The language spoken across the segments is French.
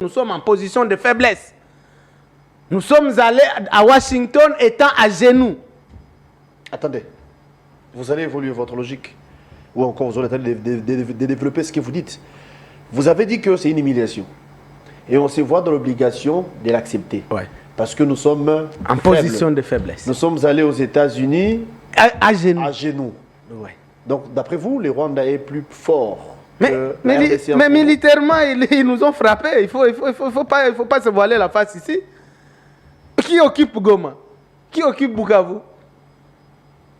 Nous sommes en position de faiblesse. Nous sommes allés à Washington étant à genoux. Attendez, vous allez évoluer votre logique. Ou encore vous allez développer ce que vous dites. Vous avez dit que c'est une humiliation. Et on se voit dans l'obligation de l'accepter. Ouais. Parce que nous sommes en position de faiblesse. Nous sommes allés aux États-Unis à genoux. À genoux. Ouais. Donc, d'après vous, le Rwanda est plus fort. Mais militairement, ils nous ont frappés. Il faut pas se voiler la face ici. Qui occupe Goma? Qui occupe Bukavu?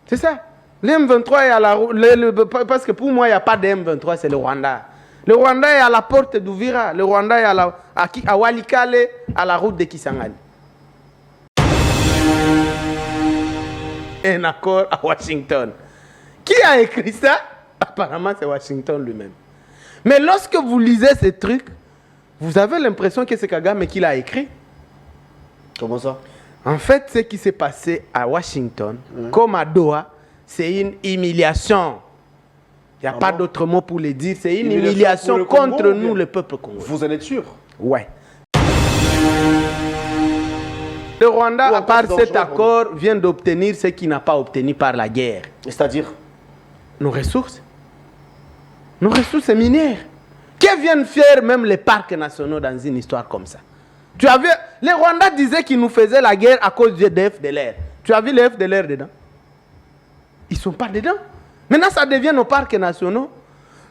C'est ça. Le M23 est à la route. Parce que pour moi, il n'y a pas de M23, c'est le Rwanda. Le Rwanda est à la porte d'Uvira. Le Rwanda est à Walikale, à la route de Kisangani. Un accord à Washington. Qui a écrit ça? Apparemment, c'est Washington lui-même. Mais lorsque vous lisez ces trucs, vous avez l'impression que c'est Kagame qui l'a écrit. Comment ça? En fait, ce qui s'est passé à Washington, comme à Doha, c'est une humiliation. Il n'y a pas d'autre mot pour le dire. C'est une humiliation contre nous, le peuple congolais. Vous en êtes sûr? Ouais. Le Rwanda, à part cet accord, vient d'obtenir ce qu'il n'a pas obtenu par la guerre. C'est-à-dire? Nos ressources. Nos ressources minières. Que viennent faire même les parcs nationaux dans une histoire comme ça? Tu as vu, les Rwandais disaient qu'ils nous faisaient la guerre à cause des FDLR. Tu as vu les FDLR dedans? Ils ne sont pas dedans. Maintenant, ça devient nos parcs nationaux.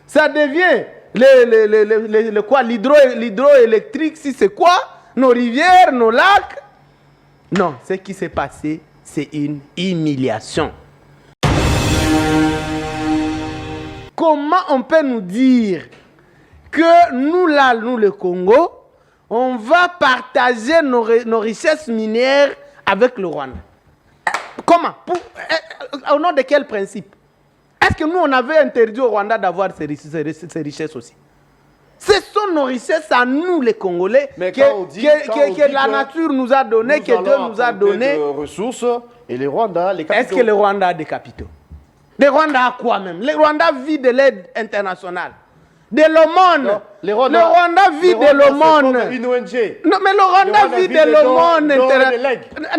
Ça devient l'hydroélectrique, si c'est quoi? Nos rivières, nos lacs. Non, ce qui s'est passé, c'est une humiliation. Comment on peut nous dire que nous, là, nous, le Congo, on va partager nos richesses minières avec le Rwanda? Comment? Au nom de quel principe? Est-ce que nous, on avait interdit au Rwanda d'avoir ces richesses aussi? Ce sont nos richesses à nous, les Congolais, que la nature nous a donné, que Dieu nous a donné. Ressources et les Rwandais, les capitaux. Est-ce que le Rwanda a des capitaux? Le Rwanda a quoi même? Le Rwanda vit de l'aide internationale. De l'aumône. Le Rwanda vit de l'aumône. Non, mais le Rwanda vit de l'aumône.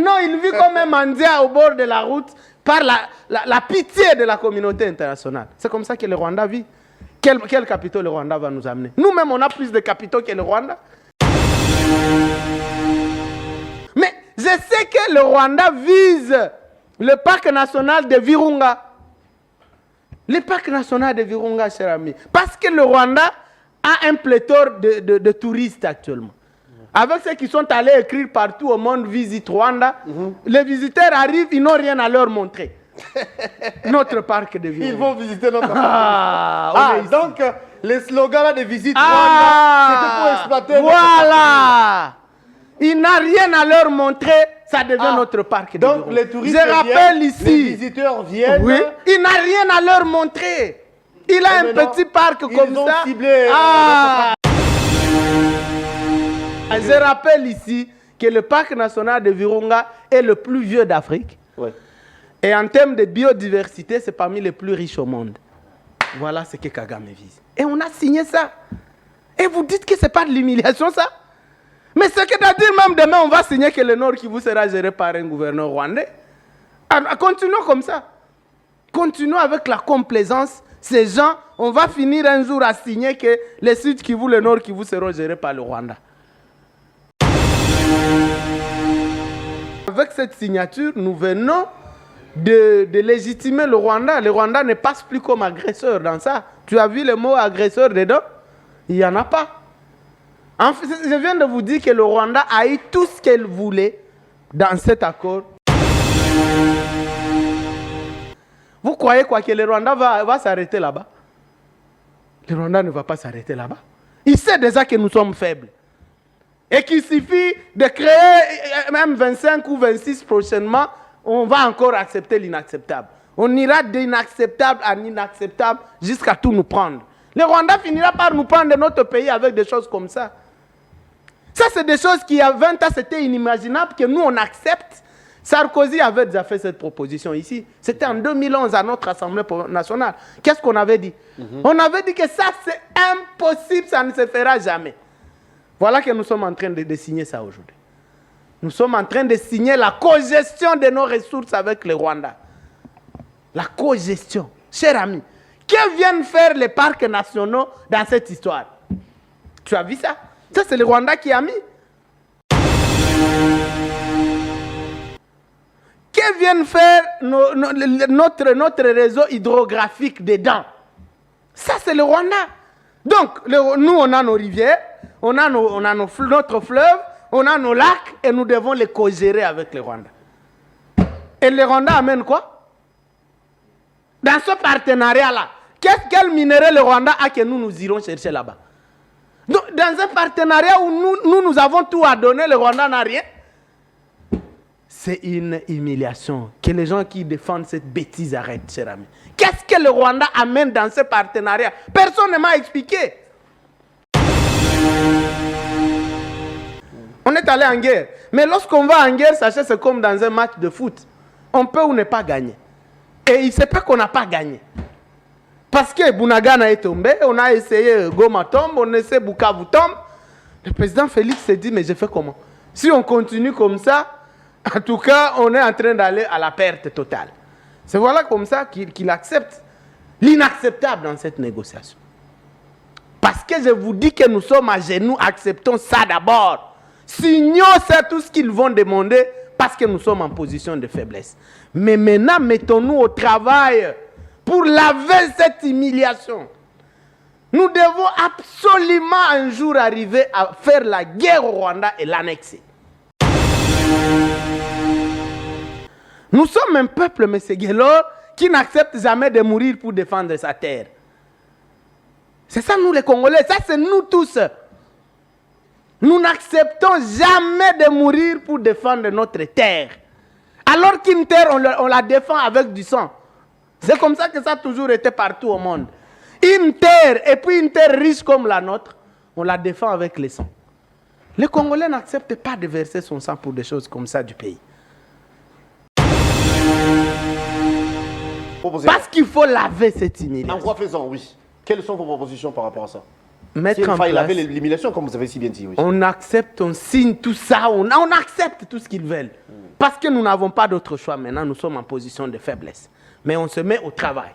Non, il vit comme un mendiant au bord de la route par la pitié de la communauté internationale. C'est comme ça que le Rwanda vit. Quel capitaux le Rwanda va nous amener? Nous-mêmes, on a plus de capitaux que le Rwanda. Mais je sais que le Rwanda vise le parc national de Virunga. Le parc national de Virunga, cher ami. Parce que le Rwanda a un pléthore de touristes actuellement. Avec ceux qui sont allés écrire partout au monde, visite Rwanda, les visiteurs arrivent, ils n'ont rien à leur montrer. Notre parc de Virunga. Ils vont visiter notre parc. Donc, les slogans là de visite Rwanda, c'était pour exploiter. Voilà. Il n'a rien à leur montrer, ça devient notre parc de Virunga. Donc, les touristes viennent, ici, les visiteurs viennent. Oui, il n'a rien à leur montrer. Il a un petit parc comme ça. Ciblé, Je rappelle ici que le parc national de Virunga est le plus vieux d'Afrique. Ouais. Et en termes de biodiversité, c'est parmi les plus riches au monde. Voilà ce que Kagame vise. Et on a signé ça. Et vous dites que ce n'est pas de l'humiliation, ça? Mais ce que dire même demain, on va signer que le Nord Kivu sera géré par un gouverneur rwandais. Continuons comme ça. Continuons avec la complaisance. Ces gens, on va finir un jour à signer que les Sud Kivu, le Nord Kivu seront gérés par le Rwanda. Avec cette signature, nous venons de légitimer le Rwanda. Le Rwanda ne passe plus comme agresseur dans ça. Tu as vu le mot agresseur dedans? Il n'y en a pas. En fait, je viens de vous dire que le Rwanda a eu tout ce qu'elle voulait dans cet accord. Vous croyez quoi, que le Rwanda va s'arrêter là-bas? Le Rwanda ne va pas s'arrêter là-bas. Il sait déjà que nous sommes faibles. Et qu'il suffit de créer même 25 ou 26 prochainement, on va encore accepter l'inacceptable. On ira d'inacceptable à inacceptable jusqu'à tout nous prendre. Le Rwanda finira par nous prendre de notre pays avec des choses comme ça. Ça, c'est des choses qui, il y a 20 ans, c'était inimaginable que nous, on accepte. Sarkozy avait déjà fait cette proposition ici. C'était en 2011 à notre Assemblée nationale. Qu'est-ce qu'on avait dit? On avait dit que ça, c'est impossible, ça ne se fera jamais. Voilà que nous sommes en train de signer ça aujourd'hui. Nous sommes en train de signer la cogestion de nos ressources avec le Rwanda. La cogestion. Cher ami, que viennent faire les parcs nationaux dans cette histoire? Tu as vu ça? Ça, c'est le Rwanda qui a mis. Que viennent faire notre réseau hydrographique dedans? Ça, c'est le Rwanda. Donc, nous, on a nos rivières, on a notre fleuve, on a nos lacs, et nous devons les co-gérer avec le Rwanda. Et le Rwanda amène quoi? Dans ce partenariat-là, quel minerai le Rwanda a que nous irons chercher là-bas? Donc, dans un partenariat où nous avons tout à donner, le Rwanda n'a rien. C'est une humiliation. Que les gens qui défendent cette bêtise arrêtent, cher ami. Qu'est-ce que le Rwanda amène dans ce partenariat? Personne ne m'a expliqué. On est allé en guerre. Mais lorsqu'on va en guerre, sachez, c'est comme dans un match de foot. On peut ou ne pas gagner. Et il se peut qu'on n'a pas gagné. Parce que Bunagana est tombé, on a essayé Goma tombe, on essaie Bukavu tombe. Le président Félix s'est dit, mais je fais comment? Si on continue comme ça, en tout cas, on est en train d'aller à la perte totale. C'est voilà comme ça qu'il accepte l'inacceptable dans cette négociation. Parce que je vous dis que nous sommes à genoux, acceptons ça d'abord. Signons ça, tout ce qu'ils vont demander, parce que nous sommes en position de faiblesse. Mais maintenant, mettons-nous au travail pour laver cette humiliation. Nous devons absolument un jour arriver à faire la guerre au Rwanda et l'annexer. Nous sommes un peuple, M. Guélor, qui n'accepte jamais de mourir pour défendre sa terre. C'est ça, nous les Congolais, ça c'est nous tous. Nous n'acceptons jamais de mourir pour défendre notre terre. Alors qu'une terre, on la défend avec du sang. C'est comme ça que ça a toujours été partout au monde. Une terre, et puis une terre riche comme la nôtre, on la défend avec le sang. Les Congolais n'acceptent pas de verser son sang pour des choses comme ça du pays. Parce qu'il faut laver cette humiliation. En quoi faisant, oui. Quelles sont vos propositions par rapport à ça? Mettre en il faille place, laver l'humiliation, comme vous avez si bien dit. Oui. On accepte, on signe tout ça, on accepte tout ce qu'ils veulent. Parce que nous n'avons pas d'autre choix maintenant, nous sommes en position de faiblesse. Mais on se met au travail.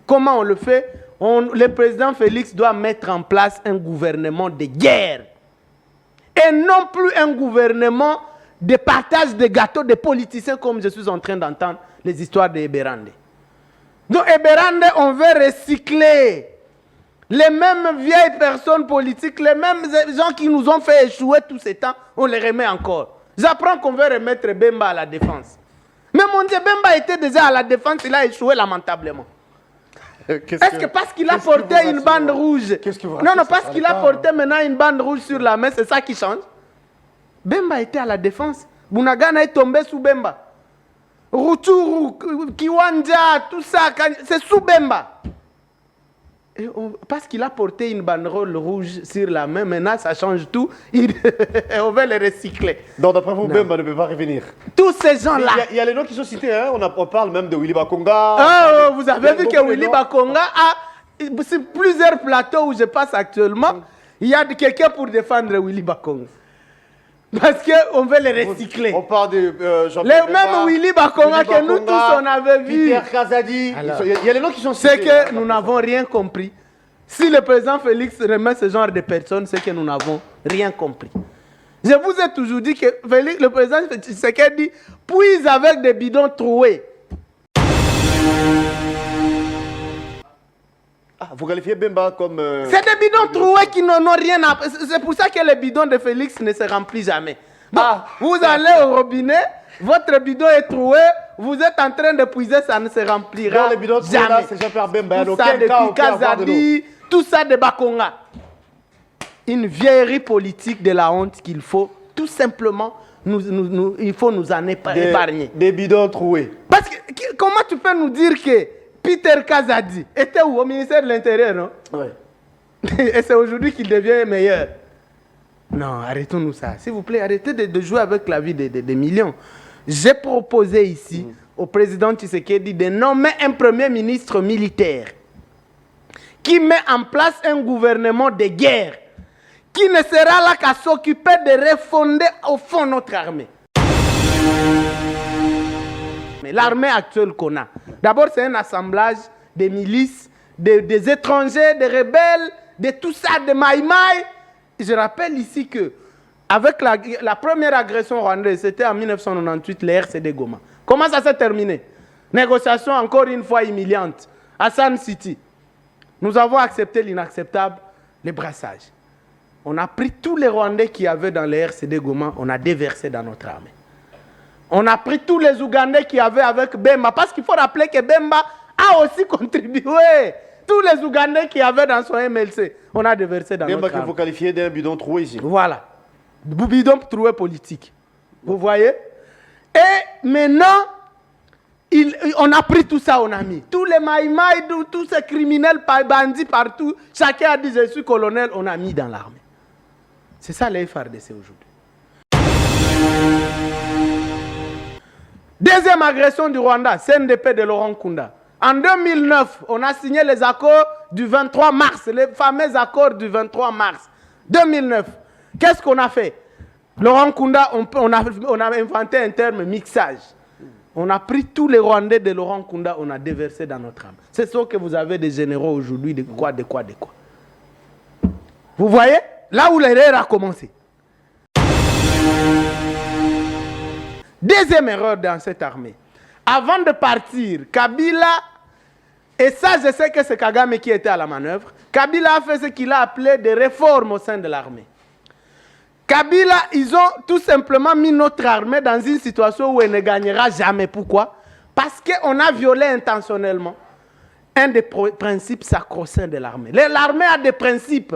Comment on le fait? Le président Félix doit mettre en place un gouvernement de guerre. Et non plus un gouvernement de partage de gâteaux des politiciens comme je suis en train d'entendre les histoires de Eberande. Donc Eberande, on veut recycler les mêmes vieilles personnes politiques, les mêmes gens qui nous ont fait échouer tous ces temps, on les remet encore. J'apprends qu'on veut remettre Bemba à la défense. Mais mon Dieu, Bemba était déjà à la défense, il a échoué lamentablement. Est-ce que parce qu'il a porté une bande rouge? Non, parce qu'il a porté maintenant une bande rouge sur la main, c'est ça qui change. Bemba était à la défense. Bunagana est tombé sous Bemba. Rutshuru, Kiwanja, tout ça, c'est sous Bemba. Parce qu'il a porté une banderole rouge sur la main, maintenant ça change tout, on va le recycler. Donc d'après vous, Bemba ne peut pas revenir. Tous ces gens-là. Il y a les noms qui sont cités, hein? On parle même de Willy Bakonga. Vous avez vu que Willy Bakonga a, sur plusieurs plateaux où je passe actuellement, il y a quelqu'un pour défendre Willy Bakonga. Parce qu'on veut les recycler. On parle de les mêmes Willy Bakonga que nous tous on avait vu. Peter Kazadi. Il y a les noms qui sont cités. C'est que nous n'avons rien compris. Si le président Félix remet ce genre de personnes, c'est que nous n'avons rien compris. Je vous ai toujours dit que le président Tshisekedi puise avec des bidons troués. Ah, vous qualifiez Bemba comme... C'est des bidons troués qui n'ont rien à... C'est pour ça que le bidon de Félix ne se remplit jamais. Bon, vous allez au robinet, votre bidon est troué, vous êtes en train de puiser, ça ne se remplira non, les bidons jamais. Là, c'est Jean-Pierre Bemba. Tout ça depuis Kazadi, tout ça de Bakonga. Une vieillerie politique de la honte qu'il faut tout simplement, il faut nous en épargner. Des bidons troués. Parce que comment tu peux nous dire que Peter Kazadi était où? Au ministère de l'Intérieur, non? Oui. Et c'est aujourd'hui qu'il devient meilleur. Non, arrêtons-nous ça. S'il vous plaît, arrêtez de jouer avec la vie des millions. J'ai proposé ici au président Tshisekedi de nommer un premier ministre militaire qui met en place un gouvernement de guerre, qui ne sera là qu'à s'occuper de refonder au fond notre armée. Mais l'armée actuelle qu'on a, d'abord c'est un assemblage des milices, des étrangers, des rebelles, de tout ça, de maïmaï. Je rappelle ici que avec la première agression rwandaise, c'était en 1998, les RCD Goma. Comment ça s'est terminé? Négociation encore une fois humiliante. À San City, nous avons accepté l'inacceptable, les brassages. On a pris tous les Rwandais qui avaient dans les RCD Goma, on a déversé dans notre armée. On a pris tous les Ougandais qui avaient avec Bemba, parce qu'il faut rappeler que Bemba a aussi contribué. Tous les Ougandais qui avaient dans son MLC, on a déversé dans notre armée. Bemba qu'il faut qualifier d'un bidon troué ici. Voilà. Bidon troué politique. Vous voyez? Et maintenant, on a pris tout ça, on a mis. Tous les maïmaï, tous ces criminels, bandits partout, chacun a dit je suis colonel, on a mis dans l'armée. C'est ça les FARDC aujourd'hui. Deuxième agression du Rwanda, CNDP de Laurent Nkunda. En 2009, on a signé les accords du 23 mars, les fameux accords du 23 mars 2009. Qu'est-ce qu'on a fait? Laurent Nkunda, on a inventé un terme mixage. On a pris tous les Rwandais de Laurent Nkunda, on a déversé dans notre armée. C'est ce que vous avez des généraux aujourd'hui, de quoi. Vous voyez? Là où l'erreur a commencé. Deuxième erreur dans cette armée. Avant de partir, Kabila, et ça je sais que c'est Kagame qui était à la manœuvre, Kabila a fait ce qu'il a appelé des réformes au sein de l'armée. Kabila, ils ont tout simplement mis notre armée dans une situation où elle ne gagnera jamais. Pourquoi? Parce qu'on a violé intentionnellement un des principes sacro-saints de l'armée. L'armée a des principes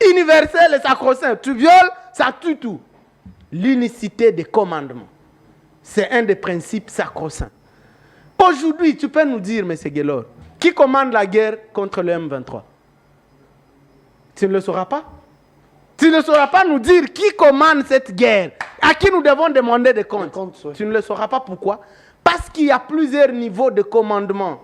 universels et sacro-saints. Tu violes, ça tue tout. L'unicité des commandements. C'est un des principes sacro-saints. Aujourd'hui, tu peux nous dire, M. Guélor, qui commande la guerre contre le M23? Tu ne le sauras pas? Tu ne sauras pas nous dire qui commande cette guerre, à qui nous devons demander des comptes. Oui. Tu ne le sauras pas pourquoi? Parce qu'il y a plusieurs niveaux de commandement.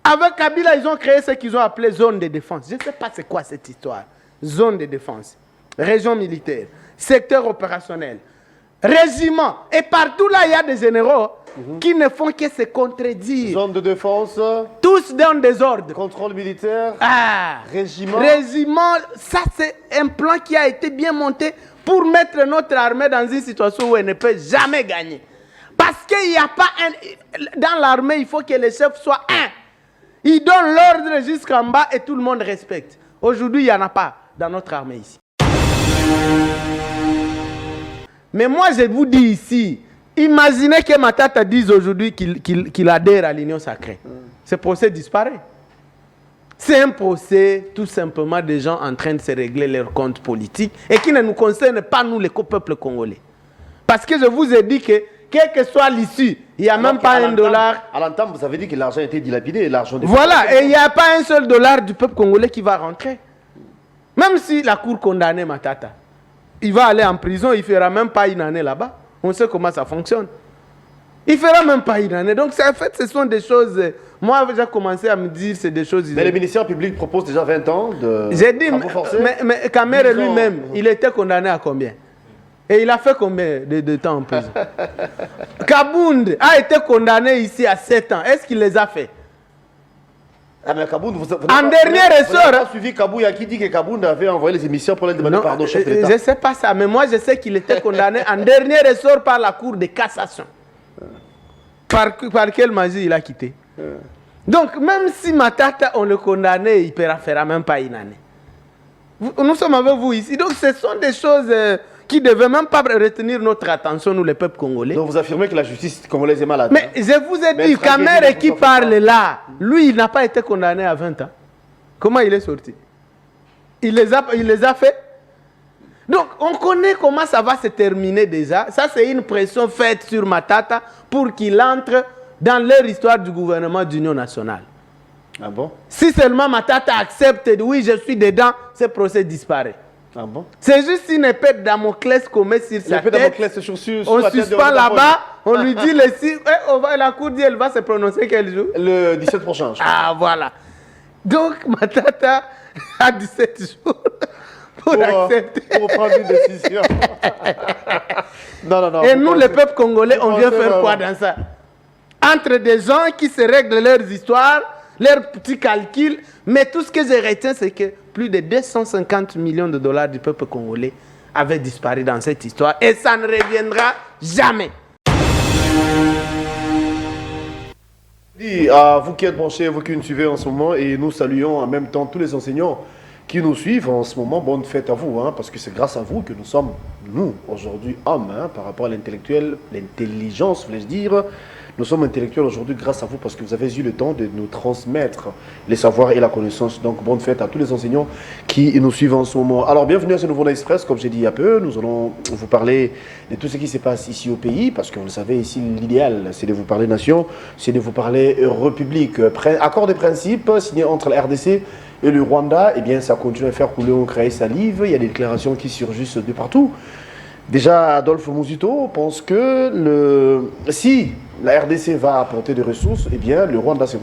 Avec Kabila, ils ont créé ce qu'ils ont appelé zone de défense. Je ne sais pas c'est quoi cette histoire. Zone de défense, région militaire, secteur opérationnel, régiment. Et partout là, il y a des généraux qui ne font que se contredire. Zone de défense. Tous dans des ordres. Contrôle militaire. Régiment. Régiment, ça c'est un plan qui a été bien monté pour mettre notre armée dans une situation où elle ne peut jamais gagner. Parce qu'il n'y a pas un... Dans l'armée, il faut que les chefs soient un. Ils donnent l'ordre jusqu'en bas et tout le monde respecte. Aujourd'hui, il n'y en a pas dans notre armée ici. Mais moi, je vous dis ici, imaginez que Matata dise aujourd'hui qu'il adhère à l'Union sacrée. Ce procès disparaît. C'est un procès tout simplement des gens en train de se régler leurs comptes politiques et qui ne nous concerne pas, nous, le peuple congolais. Parce que je vous ai dit que, quelle que soit l'issue, il n'y a même pas un dollar. À l'entame, vous avez dit que l'argent a été dilapidé. Voilà, et il n'y a pas un seul dollar du peuple congolais qui va rentrer. Même si la cour condamnait Matata, il va aller en prison, il ne fera même pas une année là-bas. On sait comment ça fonctionne. Il ne fera même pas une année. Donc, en fait, ce sont des choses... Moi, j'ai commencé à me dire c'est des choses... Mais le ministère public propose déjà 20 ans de... J'ai dit, mais Kamere lui-même, il était condamné à combien? Et il a fait combien de temps en prison? Kabound a été condamné ici à 7 ans. Est-ce qu'il les a fait? Ah mais Kabound, vous en dernier ressort... Vous n'avez pas suivi Kabouya qui dit que Kabound avait envoyé les émissions pour lui demander pardon au chef de l'État. Je ne sais pas ça, mais moi je sais qu'il était condamné en dernier ressort par la Cour de cassation. Par quelle magie il a quitté? Donc même si Matata, on le condamnait, il ne fera même pas une année. Nous sommes avec vous ici. Donc ce sont des choses qui ne devaient même pas retenir notre attention, nous les peuples congolais. Donc vous affirmez que la justice congolaise est malade. Mais je vous ai dit, Kamere qui parle là, lui il n'a pas été condamné à 20 ans. Comment il est sorti? Il les a fait. Donc on connaît comment ça va se terminer déjà. Ça c'est une pression faite sur Matata pour qu'il entre dans leur histoire du gouvernement d'union nationale. Ah bon? Si seulement Matata accepte, oui je suis dedans, ce procès disparaît. Ah bon? C'est juste une épée de Damoclès qu'on met sur sa tête. On suspend là-bas, on lui dit la cour dit elle va se prononcer quel jour? Le 17 prochain. Ah voilà. Donc Matata a 17 jours accepter. Pour prendre une décision. Non. Et nous, le peuple congolais, on vient faire quoi dans ça? Entre des gens qui se règlent leurs histoires, leurs petits calculs, mais tout ce que je retiens, c'est que plus de 250 millions de dollars du peuple congolais avaient disparu dans cette histoire et ça ne reviendra jamais. À vous qui êtes branchés, vous qui nous suivez en ce moment, et nous saluons en même temps tous les enseignants qui nous suivent en ce moment. Bonne fête à vous, parce que c'est grâce à vous que nous sommes, nous, aujourd'hui, hommes, par rapport à l'intellectuel, l'intelligence, voulais-je dire. Nous sommes intellectuels aujourd'hui grâce à vous parce que vous avez eu le temps de nous transmettre les savoirs et la connaissance. Donc, bonne fête à tous les enseignants qui nous suivent en ce moment. Alors, bienvenue à ce nouveau Express. Comme j'ai dit il y a peu, nous allons vous parler de tout ce qui se passe ici au pays parce que vous le savez, ici, l'idéal, c'est de vous parler nation, c'est de vous parler république. Accord de principe signé entre la RDC et le Rwanda, eh bien, ça continue à faire couler au craie salive. Il y a des déclarations qui surgissent de partout. Déjà, Adolphe Muzito pense que si la RDC va apporter des ressources, eh bien, le Rwanda se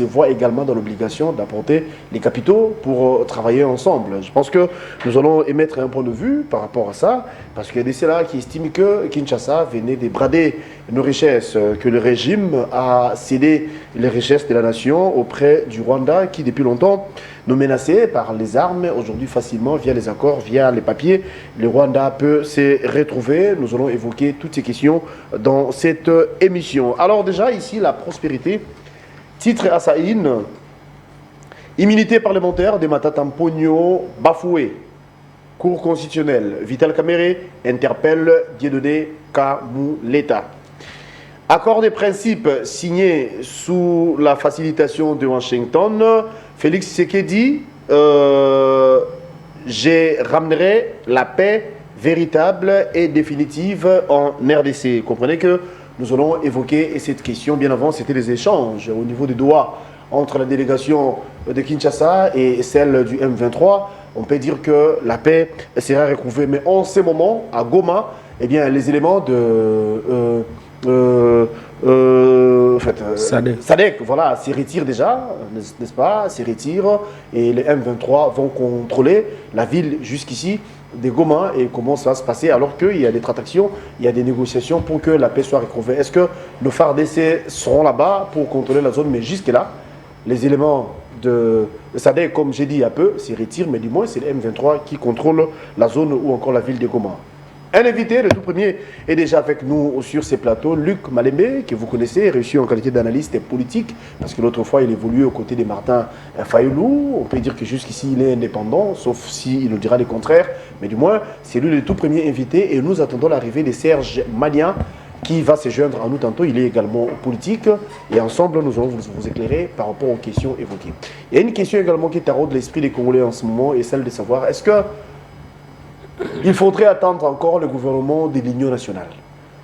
voit également dans l'obligation d'apporter les capitaux pour travailler ensemble. Je pense que nous allons émettre un point de vue par rapport à ça, parce qu'il y a des ceux-là qui estiment que Kinshasa venait débrader nos richesses, que le régime a cédé les richesses de la nation auprès du Rwanda, qui depuis longtemps nous menaçait par les armes. Aujourd'hui, facilement, via les accords, via les papiers, le Rwanda peut se retrouver. Nous allons évoquer toutes ces questions dans cette émission. Alors déjà, ici, la prospérité. Titre à Saïn. Immunité parlementaire de Matata Mpogno bafouée. Cour constitutionnelle. Vital Kamere interpelle Dieudonné Kamuleta. Accord de principe signé sous la facilitation de Washington. Félix Tshisekedi, je ramènerai la paix véritable et définitive en RDC. Comprenez que nous allons évoquer cette question. Bien avant, c'était les échanges au niveau des doigts entre la délégation de Kinshasa et celle du M23. On peut dire que la paix sera retrouvée. Mais en ce moment, à Goma, eh bien, les éléments de... SADC, voilà, s'y retire déjà, n'est-ce pas, s'y retire et les M23 vont contrôler la ville jusqu'ici de Goma et comment ça va se passer alors qu'il y a des tractations, il y a des négociations pour que la paix soit retrouvée. Est-ce que nos FARDC seront là-bas pour contrôler la zone? Mais jusque-là, les éléments de SADC, comme j'ai dit il y a peu, s'y retirent, mais du moins c'est les M23 qui contrôlent la zone ou encore la ville de Goma. Un invité, le tout premier, est déjà avec nous sur ces plateaux, Luc Malembe, que vous connaissez, reçu en qualité d'analyste politique, parce que l'autre fois, il évoluait aux côtés de Martin Fayoulou. On peut dire que jusqu'ici, il est indépendant, sauf s'il nous dira le contraire. Mais du moins, c'est lui le tout premier invité et nous attendons l'arrivée de Serge Malien, qui va se joindre à nous tantôt. Il est également politique et ensemble, nous allons vous éclairer par rapport aux questions évoquées. Il y a une question également qui taraude l'esprit des Congolais en ce moment et celle de savoir, est-ce que il faudrait attendre encore le gouvernement de l'Union nationale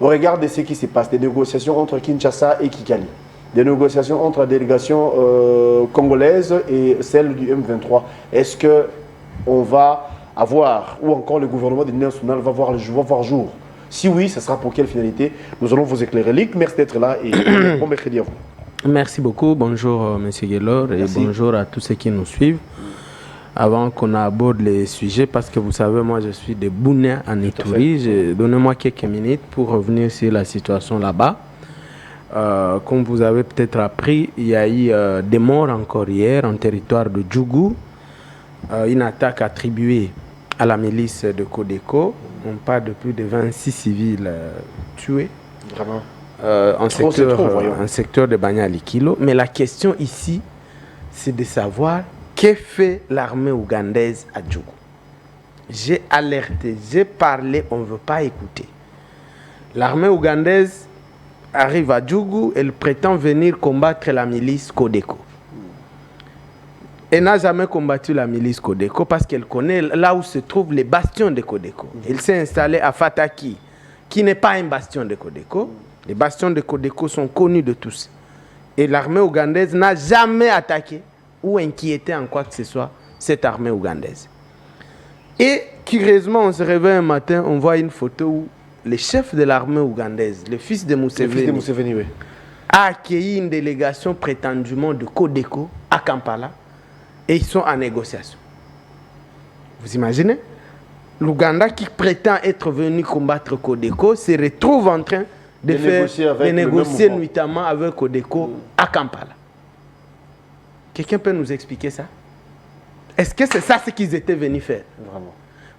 au regard de ce qui se passe, des négociations entre Kinshasa et Kigali, des négociations entre la délégation congolaise et celle du M23. Est-ce qu'on va avoir, ou encore le gouvernement de l'Union nationale va voir jour? Si oui, ce sera pour quelle finalité? Nous allons vous éclairer. Lick, merci d'être là et bon mercredi à vous. Merci beaucoup. Bonjour, M. Guélor, et bonjour à tous ceux qui nous suivent. Avant qu'on aborde les sujets, parce que vous savez, moi je suis de Bounia en Ituri. Donnez-moi quelques minutes pour revenir sur la situation là-bas. Comme vous avez peut-être appris, il y a eu des morts encore hier en territoire de Djougou. Une attaque attribuée à la milice de Codeco. On parle de plus de 26 civils tués. Vraiment. En secteur de Banyali-Kilo. Mais la question ici, c'est de savoir que fait l'armée ougandaise à Djougou. J'ai alerté, j'ai parlé, on ne veut pas écouter. L'armée ougandaise arrive à Djougou, elle prétend venir combattre la milice Codeco. Elle n'a jamais combattu la milice Codeco parce qu'elle connaît là où se trouvent les bastions de Codeco. Elle s'est installée à Fataki, qui n'est pas un bastion de Codeco. Les bastions de Codeco sont connus de tous. Et l'armée ougandaise n'a jamais attaqué ou inquiété en quoi que ce soit cette armée ougandaise. Et curieusement, on se réveille un matin, on voit une photo où le chef de l'armée ougandaise, le fils de Museveni, oui, a accueilli une délégation prétendument de Codeco à Kampala et ils sont en négociation. Vous imaginez? l'Ouganda qui prétend être venu combattre Codeco se retrouve en train de négocier notamment avec Codeco à Kampala. Quelqu'un peut nous expliquer ça? Est-ce que c'est ça ce qu'ils étaient venus faire? Vraiment.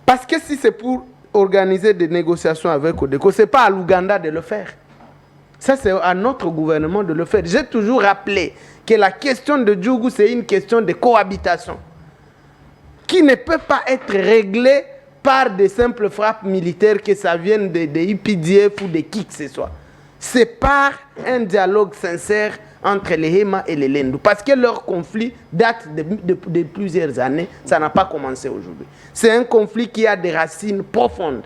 Parce que si c'est pour organiser des négociations avec Codeco, ce n'est pas à l'Ouganda de le faire. Ça, c'est à notre gouvernement de le faire. J'ai toujours rappelé que la question de Djougou, c'est une question de cohabitation qui ne peut pas être réglée par des simples frappes militaires, que ça vienne de IPDF ou de qui que ce soit. C'est par un dialogue sincère entre les Hema et les Lendu. Parce que leur conflit date de plusieurs années. Ça n'a pas commencé aujourd'hui. C'est un conflit qui a des racines profondes.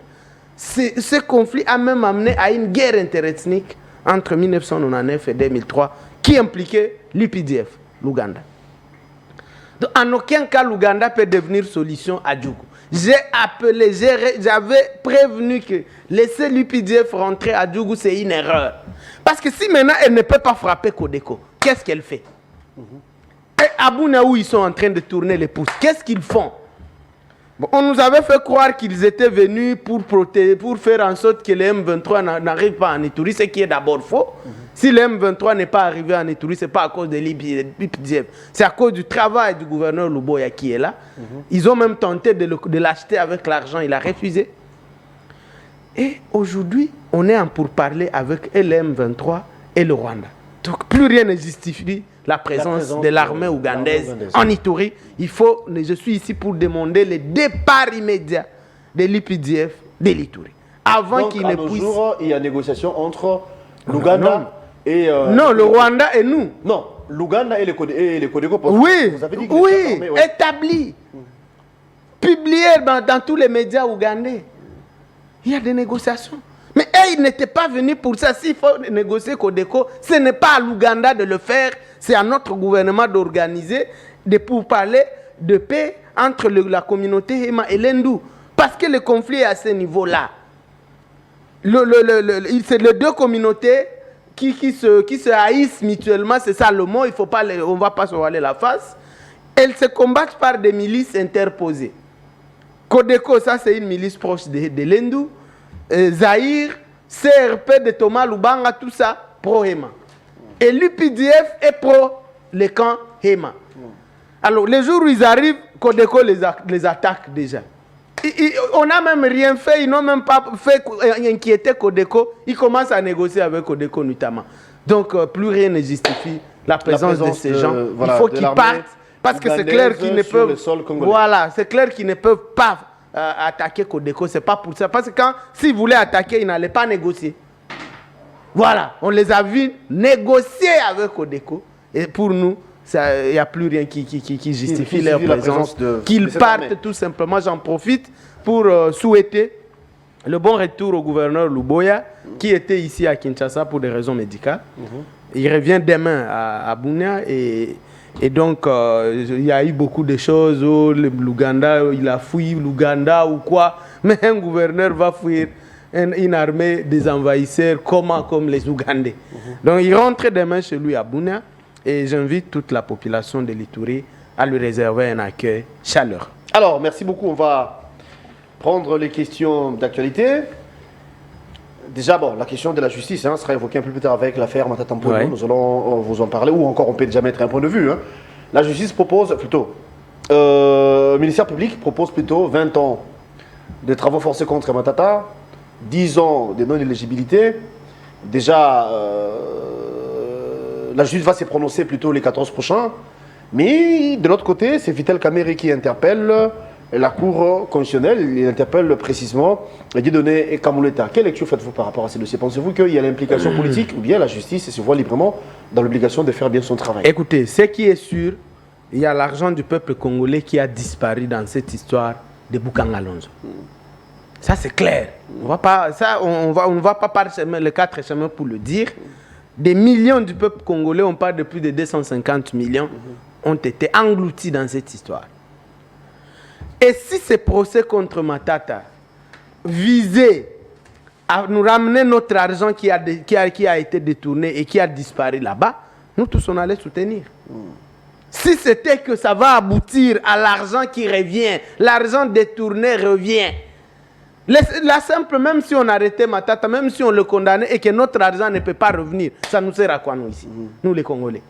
Ce conflit a même amené à une guerre interethnique entre 1999 et 2003 qui impliquait l'UPDF, l'Ouganda. Donc, en aucun cas, l'Ouganda peut devenir solution à Djougou. J'ai appelé, j'avais prévenu que laisser l'UPDF rentrer à Djougou, c'est une erreur. Parce que si maintenant elle ne peut pas frapper Codeco, qu'est-ce qu'elle fait? Et à Bounaou, ils sont en train de tourner les pouces. Qu'est-ce qu'ils font? Bon, on nous avait fait croire qu'ils étaient venus pour protéger, pour faire en sorte que les M23 n'arrivent pas en Ituri, ce qui est d'abord faux. Si le M23 n'est pas arrivé en Ituri, ce n'est pas à cause de l'IPDF. C'est à cause du travail du gouverneur Luboya qui est là. Ils ont même tenté de l'acheter avec l'argent, il a refusé. Et aujourd'hui, on est en pourparlers avec le M23 et le Rwanda. Donc plus rien ne justifie la présence de l'armée ougandaise en Ituri. Je suis ici pour demander le départ immédiat de l'IPDF de l'Ituri. Avant qu'il ne puisse... il y a négociation entre l'Ouganda et... non, le Rwanda et nous. Non, l'Ouganda et les Codeco. Oui, vous avez dit que oui, établi. Publié dans tous les médias ougandais. Il y a des négociations. Mais ils n'étaient pas venus pour ça. S'il faut négocier Codeco, ce n'est pas à l'Ouganda de le faire. C'est à notre gouvernement d'organiser des pourparlers de paix entre la communauté Hema et Lendu. Parce que le conflit est à ce niveau-là. C'est les deux communautés qui se haïssent mutuellement. C'est ça le mot. On ne va pas se voiler la face. Elles se combattent par des milices interposées. Codeco, ça c'est une milice proche de Lendu. Zahir, CRP de Thomas Lubanga, tout ça, pro-Hema. Et l'UPDF est pro le camp Hema. Alors, les jours où ils arrivent, Codeco les attaque déjà. On n'a même rien fait, ils n'ont même pas fait inquiéter Codeco. Ils commencent à négocier avec Codeco notamment. Donc, plus rien ne justifie la présence de ces gens. Il faut qu'ils partent, parce que c'est clair qu'ils ne peuvent... Voilà, c'est clair qu'ils ne peuvent pas attaquer Codeco. C'est pas pour ça. Parce que s'ils voulaient attaquer, ils n'allaient pas négocier. Voilà, on les a vus négocier avec Codeco. Et pour nous, il n'y a plus rien qui justifie leur présence. Qu'ils partent tout simplement. J'en profite pour souhaiter le bon retour au gouverneur Luboya, qui était ici à Kinshasa pour des raisons médicales. Il revient demain à Bunia et donc il y a eu beaucoup de choses. L'Ouganda, il a fui l'Ouganda ou quoi. Mais un gouverneur va fuir une armée des envahisseurs comme les Ougandais. Donc il rentre demain chez lui à Bunia. Et j'invite toute la population de l'Ituri à lui réserver un accueil chaleureux. Alors, merci beaucoup. On va prendre les questions d'actualité. Déjà, bon, la question de la justice sera évoquée un peu plus tard avec l'affaire Matata Mponyo. Ouais. Nous allons vous en parler, ou encore on peut déjà mettre un point de vue. La justice propose plutôt, le ministère public propose plutôt 20 ans de travaux forcés contre Matata, 10 ans de non-éligibilité. Déjà... la justice va se prononcer plutôt les 14 prochains. Mais de l'autre côté, c'est Vital Kamerhe qui interpelle la Cour constitutionnelle. Il interpelle précisément Dieudonné et Kamuleta. Quelle lecture faites-vous par rapport à ces dossiers? Pensez-vous qu'il y a l'implication politique ou bien la justice se voit librement dans l'obligation de faire bien son travail? Écoutez, ce qui est sûr, il y a l'argent du peuple congolais qui a disparu dans cette histoire de Boukan Alonso. Ça, c'est clair. On ne va pas par les 4 chemins pour le dire. Des millions du peuple congolais, on parle de plus de 250 millions, ont été engloutis dans cette histoire. Et si ces procès contre Matata visaient à nous ramener notre argent qui a été détourné et qui a disparu là-bas, nous tous on allait soutenir. Si c'était que ça va aboutir à l'argent qui revient, l'argent détourné revient, La simple, même si on arrêtait Matata, même si on le condamnait et que notre argent ne peut pas revenir, ça nous sert à quoi, nous, ici, nous les Congolais?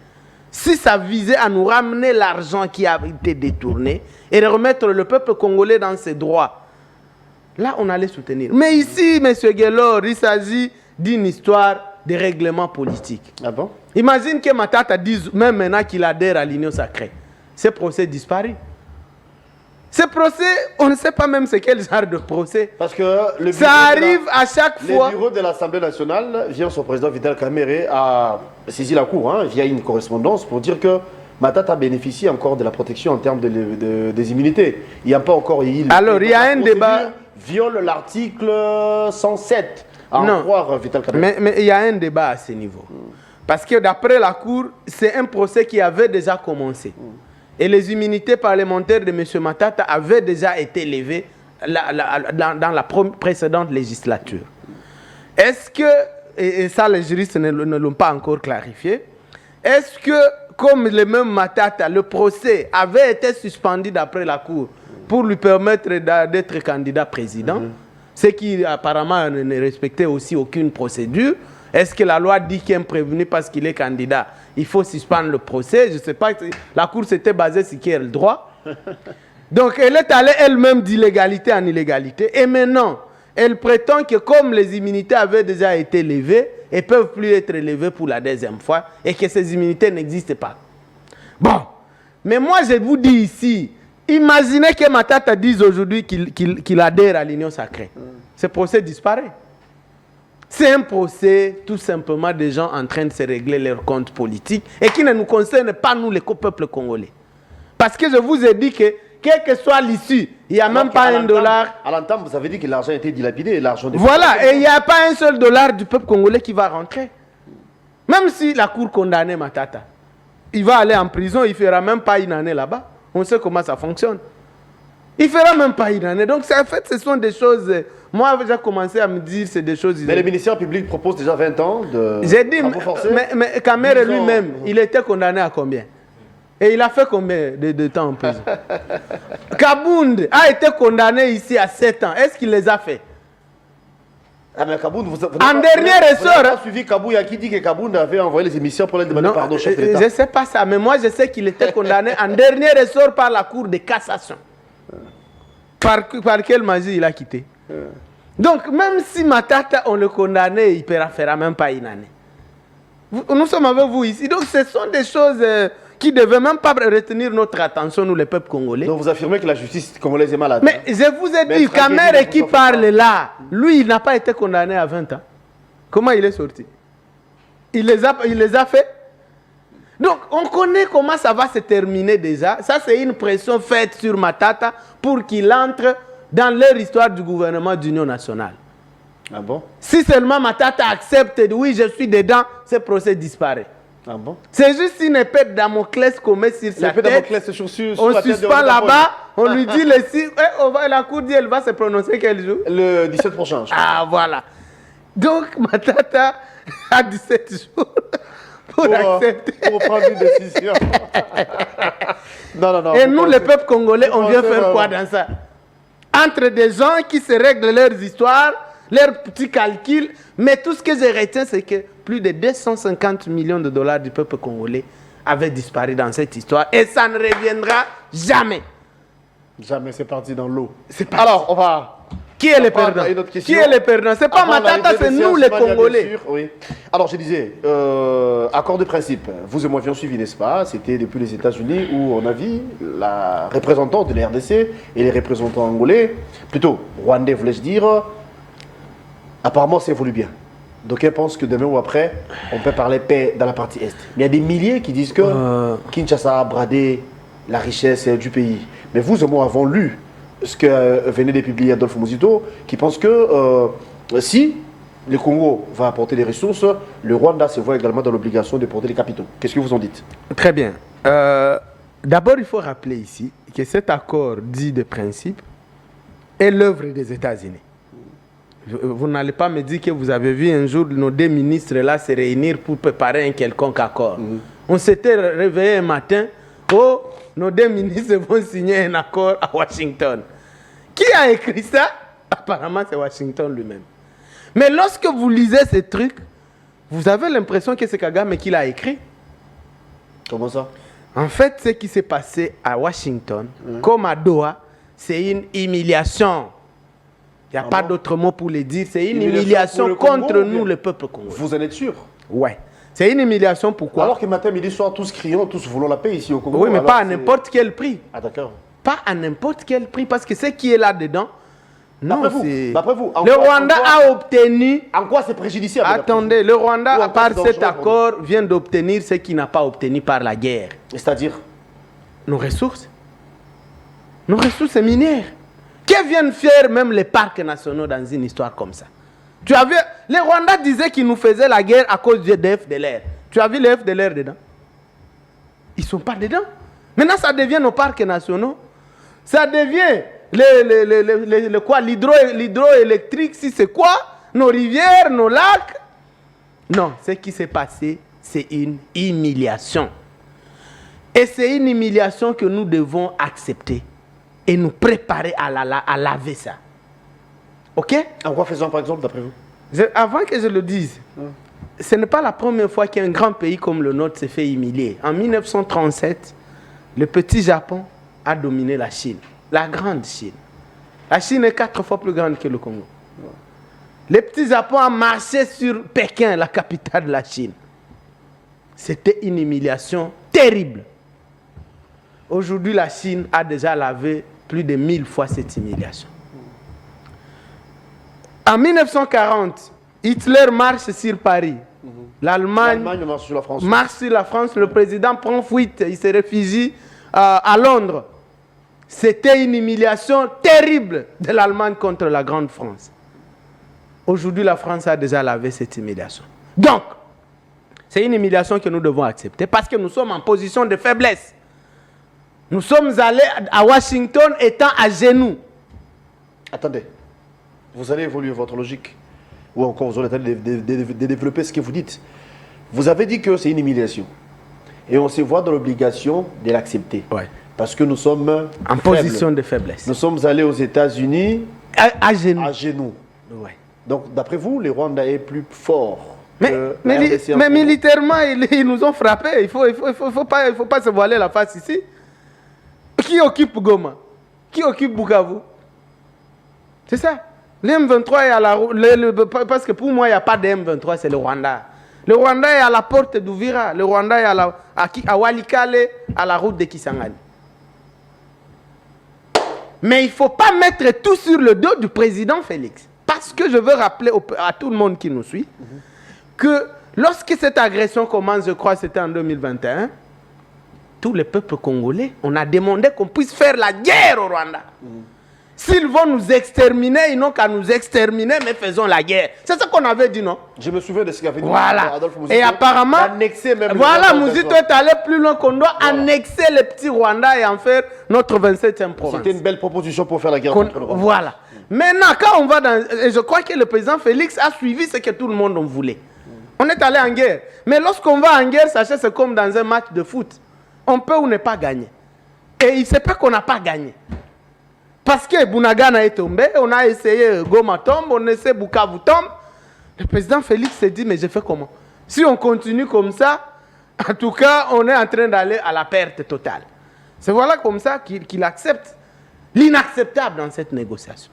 Si ça visait à nous ramener l'argent qui a été détourné et de remettre le peuple congolais dans ses droits, là, on allait soutenir. Mais ici, M. Guélor, il s'agit d'une histoire de règlement politique. Ah bon? Imagine que Matata dise, même maintenant qu'il adhère à l'Union sacrée, ce procès disparaît. Ce procès, on ne sait pas même c'est quel genre de procès. Parce que ça arrive à chaque fois. Le bureau de l'Assemblée nationale, via son président Vital Kamerhe, a saisi la Cour via une correspondance pour dire que Matata bénéficie encore de la protection en termes des immunités. Il n'y a pas encore... Alors, il y a un débat... Viole l'article 107, à en croire Vital Kamerhe. Mais il y a un débat à ce niveau. Parce que d'après la Cour, c'est un procès qui avait déjà commencé. Et les immunités parlementaires de M. Matata avaient déjà été levées dans la précédente législature. Est-ce que, et ça les juristes ne l'ont pas encore clarifié, est-ce que, comme le même Matata, le procès avait été suspendu d'après la Cour pour lui permettre d'être candidat président, ce qui apparemment ne respectait aussi aucune procédure? Est-ce que la loi dit qu'un prévenu, parce qu'il est candidat, il faut suspendre le procès? Je ne sais pas. La Cour s'était basée sur quel droit. Donc, elle est allée elle-même d'illégalité en illégalité. Et maintenant, elle prétend que comme les immunités avaient déjà été levées, elles ne peuvent plus être levées pour la deuxième fois et que ces immunités n'existent pas. Bon. Mais moi, je vous dis ici, imaginez que Matata dise aujourd'hui qu'il adhère à l'Union sacrée. Ce procès disparaît. C'est un procès tout simplement des gens en train de se régler leurs comptes politiques et qui ne nous concerne pas, nous, le peuple congolais. Parce que je vous ai dit que, quelle que soit l'issue, il n'y a même pas $1. À l'entame, vous avez dit que l'argent a été dilapidé. Voilà, et il n'y a pas un seul dollar du peuple congolais qui va rentrer. Même si la Cour condamnait Matata, il va aller en prison, il ne fera même pas une année là-bas. On sait comment ça fonctionne. Il ne fera même pas une année. Donc, en fait, ce sont des choses... Moi, j'ai commencé à me dire c'est des choses... Mais le ministère public propose déjà 20 ans de... J'ai dit, mais Kamerhe lui-même, il était condamné à combien? Et il a fait combien de temps en prison? Kabound a été condamné ici à 7 ans. Est-ce qu'il les a fait? Ah, mais Kabound, vous en dernier ressort... Vous n'avez pas suivi Kabouya qui dit que Kabound avait envoyé les émissions pour lui demander pardon au chef de l'État. Je ne sais pas ça, mais moi je sais qu'il était condamné en dernier ressort par la Cour de cassation. Par quelle magie il a quitté? Donc, même si Matata, on le condamnait, il ne fera même pas une année. Nous sommes avec vous ici. Donc, ce sont des choses qui ne devaient même pas retenir notre attention, nous, les peuples congolais. Donc, vous affirmez que la justice congolaise est malade. Mais je vous ai dit, Kamerhe qui parle là, lui, il n'a pas été condamné à 20 ans. Comment il est sorti? Il les a fait. Donc, on connaît comment ça va se terminer déjà. Ça, c'est une pression faite sur Matata pour qu'il entre dans leur histoire du gouvernement d'union nationale. Ah bon? Si seulement Matata accepte, oui, je suis dedans, ce procès disparaît. Ah bon? C'est juste une épée de Damoclès qu'on met sur sa tête. On suspend là-bas, on lui dit la Cour dit elle va se prononcer quel jour? Le 17 prochain. Ah, voilà. Donc, Matata a 17 jours. Pour prendre une décision. non. Et nous, le peuple congolais, on vient faire quoi dans ça? Entre des gens qui se règlent leurs histoires, leurs petits calculs, mais tout ce que je retiens, c'est que plus de 250 millions de dollars du peuple congolais avaient disparu dans cette histoire et ça ne reviendra jamais. Jamais, c'est parti dans l'eau. Alors, on va... Qui est le perdant? Qui est le perdant? C'est pas Matata, c'est nous les Congolais. Oui. Alors je disais, accord de principe, vous et moi avions suivi, n'est-ce pas? C'était depuis les États-Unis où on a vu la représentante de la RDC et les représentants angolais, plutôt rwandais voulais-je dire, apparemment ça évolue bien. Donc ils pensent que demain ou après, on peut parler paix dans la partie Est. Mais il y a des milliers qui disent que Kinshasa a bradé la richesse du pays. Mais vous et moi avons lu ce que venait de publier Adolphe Muzito, qui pense que si le Congo va apporter des ressources, le Rwanda se voit également dans l'obligation de porter les capitaux. Qu'est-ce que vous en dites? Très bien. D'abord, il faut rappeler ici que cet accord dit de principe est l'œuvre des États-Unis. Vous n'allez pas me dire que vous avez vu un jour nos deux ministres là se réunir pour préparer un quelconque accord. On s'était réveillé un matin, nos deux ministres vont signer un accord à Washington. Qui a écrit ça? Apparemment, c'est Washington lui-même. Mais lorsque vous lisez ces trucs, vous avez l'impression que c'est Kagame qui l'a écrit. Comment ça? En fait, ce qui s'est passé à Washington, comme à Doha, c'est une humiliation. Il n'y a pas d'autre mot pour le dire. C'est une humiliation contre nous, le peuple congolais. Vous en êtes sûr? Ouais. C'est une humiliation, pourquoi? Alors que matin, midi, soir, tous crions, tous voulons la paix ici au Congo. Oui, mais pas à n'importe quel prix. Ah, d'accord. Pas à n'importe quel prix, parce que ce qui est là-dedans, non, c'est... D'après vous, le Rwanda a obtenu... En quoi c'est préjudiciable? Attendez, le Rwanda, par cet accord, vient d'obtenir ce qu'il n'a pas obtenu par la guerre. C'est-à-dire? Nos ressources. Nos ressources minières. Que viennent faire même les parcs nationaux dans une histoire comme ça? Tu as vu, les Rwandais disaient qu'ils nous faisaient la guerre à cause des FDLR. Tu as vu les FDLR dedans? Ils ne sont pas dedans. Maintenant, ça devient nos parcs nationaux. Ça devient l'hydroélectrique, si c'est quoi? Nos rivières, nos lacs. Non, ce qui s'est passé, c'est une humiliation. Et c'est une humiliation que nous devons accepter et nous préparer à laver ça. Ok? En quoi faisons par exemple d'après vous? Avant que je le dise, ce n'est pas la première fois qu'un grand pays comme le nôtre s'est fait humilier. En 1937, le petit Japon a dominé la Chine, la grande Chine. La Chine est 4 fois plus grande que le Congo. Le petit Japon a marché sur Pékin, la capitale de la Chine. C'était une humiliation terrible. Aujourd'hui, la Chine a déjà lavé plus de 1000 fois cette humiliation. En 1940, Hitler marche sur Paris. L'Allemagne marche sur la France. Marche sur la France. Le président prend fuite. Il se réfugie à Londres. C'était une humiliation terrible de l'Allemagne contre la grande France. Aujourd'hui, la France a déjà lavé cette humiliation. Donc, c'est une humiliation que nous devons accepter parce que nous sommes en position de faiblesse. Nous sommes allés à Washington étant à genoux. Attendez. Vous allez évoluer votre logique. Ou encore, vous allez développer ce que vous dites. Vous avez dit que c'est une humiliation. Et on se voit dans l'obligation de l'accepter. Ouais. Parce que nous sommes en position de faiblesse. Nous sommes allés aux États-Unis à genoux. À genoux. Ouais. Donc, d'après vous, les Rwandais est plus fort. Mais militairement, ils nous ont frappés. Il faut pas se voiler la face ici. Qui occupe Goma? Qui occupe Bukavu? C'est ça. Le M23 est à la route. Parce que pour moi, il n'y a pas de M23, c'est le Rwanda. Le Rwanda est à la porte d'Ouvira. Le Rwanda est à Walikale, à la route de Kisangani. Mais il ne faut pas mettre tout sur le dos du président Félix. Parce que je veux rappeler à tout le monde qui nous suit que lorsque cette agression commence, je crois que c'était en 2021, tous les peuples congolais, on a demandé qu'on puisse faire la guerre au Rwanda. S'ils vont nous exterminer, ils n'ont qu'à nous exterminer, mais faisons la guerre. C'est ça qu'on avait dit, non? Je me souviens de ce qu'avait dit Adolphe Mouzito. Et apparemment, voilà, Mouzito est allé plus loin qu'on doit annexer les petits Rwandais et en faire notre 27e province. C'était une belle proposition pour faire la guerre contre le Rwanda. Voilà. Maintenant, quand on va dans... Et je crois que le président Félix a suivi ce que tout le monde en voulait. On est allé en guerre. Mais lorsqu'on va en guerre, sachez, c'est comme dans un match de foot. On peut ou ne pas gagner. Et il se peut qu'on n'a pas gagné. Parce que Bunagana est tombé, on a essayé Goma tombe, on essaie Bukavu tombe. Le président Félix s'est dit, mais je fais comment? Si on continue comme ça, en tout cas, on est en train d'aller à la perte totale. C'est voilà comme ça qu'il accepte l'inacceptable dans cette négociation.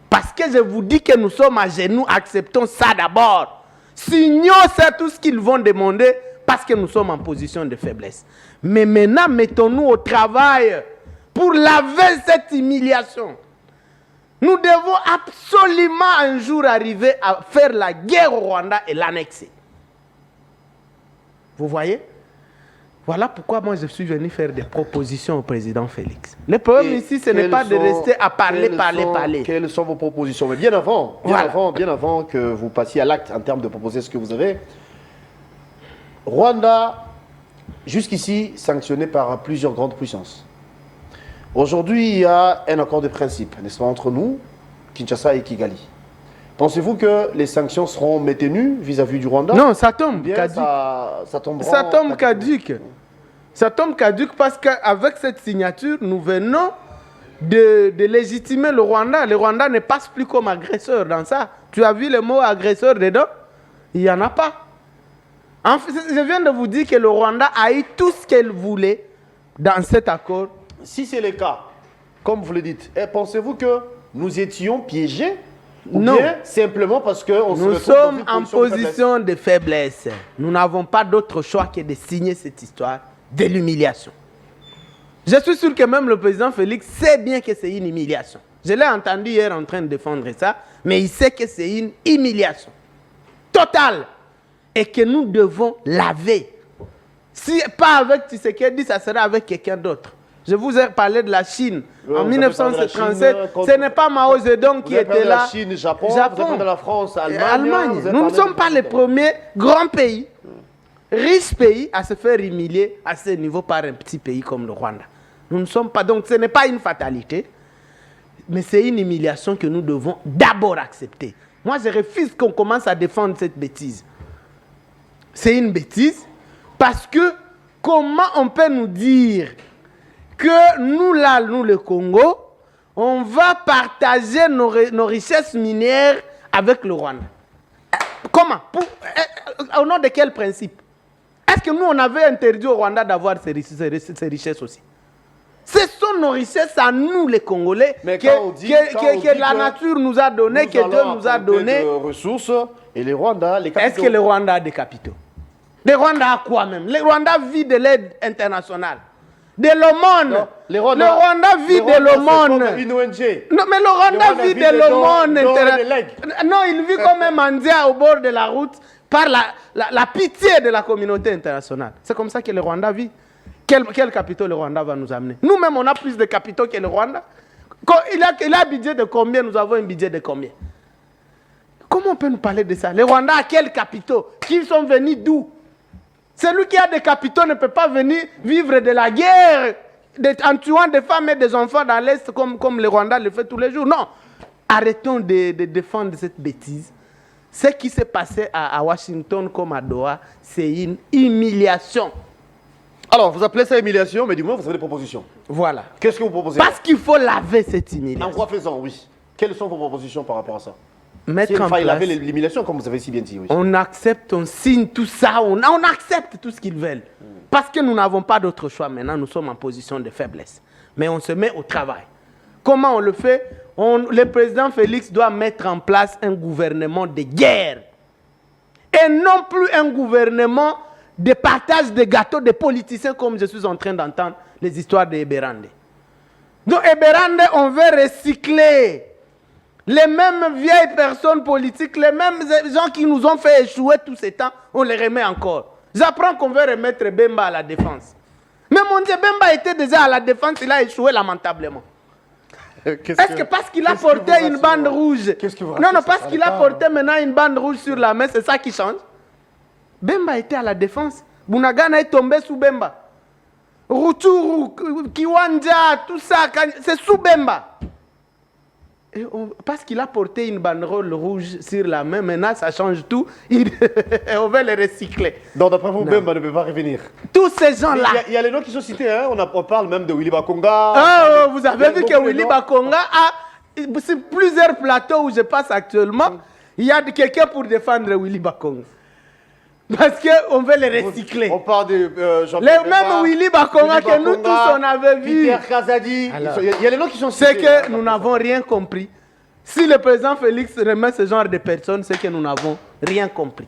Parce que je vous dis que nous sommes à genoux, acceptons ça d'abord. Signons ça, tout ce qu'ils vont demander, parce que nous sommes en position de faiblesse. Mais maintenant, mettons-nous au travail pour laver cette humiliation. Nous devons absolument un jour arriver à faire la guerre au Rwanda et l'annexer. Vous voyez? Voilà pourquoi moi je suis venu faire des propositions au président Félix. Le problème ici, ce n'est pas de rester à parler. Quelles sont vos propositions? Mais bien avant que vous passiez à l'acte en termes de proposer ce que vous avez, Rwanda, jusqu'ici, sanctionné par plusieurs grandes puissances. Aujourd'hui, il y a un accord de principe, n'est-ce pas, entre nous, Kinshasa et Kigali. Pensez-vous que les sanctions seront maintenues vis-à-vis du Rwanda? Non, ça tombe caduc. Ça tombe caduc parce qu'avec cette signature, nous venons de légitimer le Rwanda. Le Rwanda ne passe plus comme agresseur dans ça. Tu as vu le mot agresseur dedans? Il n'y en a pas. En fait, je viens de vous dire que le Rwanda a eu tout ce qu'elle voulait dans cet accord. Si c'est le cas, comme vous le dites, pensez-vous que nous étions piégés? Ou Non. bien simplement parce que Nous sommes en position de faiblesse. Nous n'avons pas d'autre choix que de signer cette histoire de l'humiliation. Je suis sûr que même le président Félix sait bien que c'est une humiliation. Je l'ai entendu hier en train de défendre ça, mais il sait que c'est une humiliation totale et que nous devons laver. Si pas avec Tshisekedi, ça sera avec quelqu'un d'autre. Je vous ai parlé de la Chine. En 1937, ce n'est pas Mao Zedong qui était là. La Chine, Japon, vous avez de la France, Allemagne. Nous ne sommes pas les premiers grands pays, riches pays, à se faire humilier à ce niveau par un petit pays comme le Rwanda. Nous ne sommes pas, donc ce n'est pas une fatalité, mais c'est une humiliation que nous devons d'abord accepter. Moi, je refuse qu'on commence à défendre cette bêtise. C'est une bêtise parce que comment on peut nous dire que nous, là, nous, le Congo, on va partager nos richesses minières avec le Rwanda? Comment? Au nom de quel principe? Est-ce que nous, on avait interdit au Rwanda d'avoir ces richesses aussi? Ce sont nos richesses à nous, les Congolais, que la nature nous a donné, que Dieu nous a donné. Ressources et les Rwandais, les capitaux. Est-ce que le Rwanda a des capitaux? Le Rwanda a quoi même? Le Rwanda vit de l'aide internationale. De l'aumône. Le Rwanda vit de l'aumône. Non, mais le Rwanda vit de l'aumône internationale. Non, il vit comme un mendiant au bord de la route par la pitié de la communauté internationale. C'est comme ça que le Rwanda vit. Quel capitaux le Rwanda va nous amener? Nous-mêmes, on a plus de capitaux que le Rwanda. Il a un budget de combien? Nous avons un budget de combien? Comment on peut nous parler de ça? Le Rwanda a quels capitaux? Qui sont venus d'où? Celui qui a des capitaux ne peut pas venir vivre de la guerre en tuant des femmes et des enfants dans l'Est comme le Rwanda le fait tous les jours. Non. Arrêtons de défendre cette bêtise. Ce qui s'est passé à Washington comme à Doha, c'est une humiliation. Alors, vous appelez ça humiliation, mais du moins, vous avez des propositions. Voilà. Qu'est-ce que vous proposez? Parce qu'il faut laver cette humiliation. En quoi faisant, oui. Quelles sont vos propositions par rapport à ça? Mettre en place. Laver l'humiliation, comme vous avez si bien dit. Oui. On accepte, on signe tout ça, on accepte tout ce qu'ils veulent. Parce que nous n'avons pas d'autre choix maintenant, nous sommes en position de faiblesse. Mais on se met au travail. Comment on le fait? Le président Félix doit mettre en place un gouvernement de guerre. Et non plus un gouvernement de partage de gâteaux des politiciens comme je suis en train d'entendre les histoires de Eberande. Donc Eberande, on veut recycler les mêmes vieilles personnes politiques, les mêmes gens qui nous ont fait échouer tous ces temps, on les remet encore. J'apprends qu'on veut remettre Bemba à la défense. Mais mon Dieu, Bemba était déjà à la défense, il a échoué lamentablement. Est-ce que parce qu'il a porté une bande rouge? Non, parce qu'il a porté maintenant une bande rouge sur la main, c'est ça qui change? Bemba était à la défense. Bunagana est tombé sous Bemba. Rutshuru, Kiwanja, tout ça, c'est sous Bemba. Parce qu'il a porté une banderole rouge sur la main, maintenant ça change tout, on va le recycler. Donc d'après vous, Bemba ne peut pas revenir? Tous ces gens-là. Il y a les noms qui sont cités, hein? On parle même de Willy Bakonga. Vous avez vu que Willy Bakonga a, sur plusieurs plateaux où je passe actuellement, il y a quelqu'un pour défendre Willy Bakonga. Parce qu'on veut les recycler. On parle de le même Willy Bakonga que nous tous on avait vu. Peter Kazadi. Il y a les noms qui sont cités. C'est que nous n'avons rien compris. Si le président Félix remet ce genre de personnes, c'est que nous n'avons rien compris.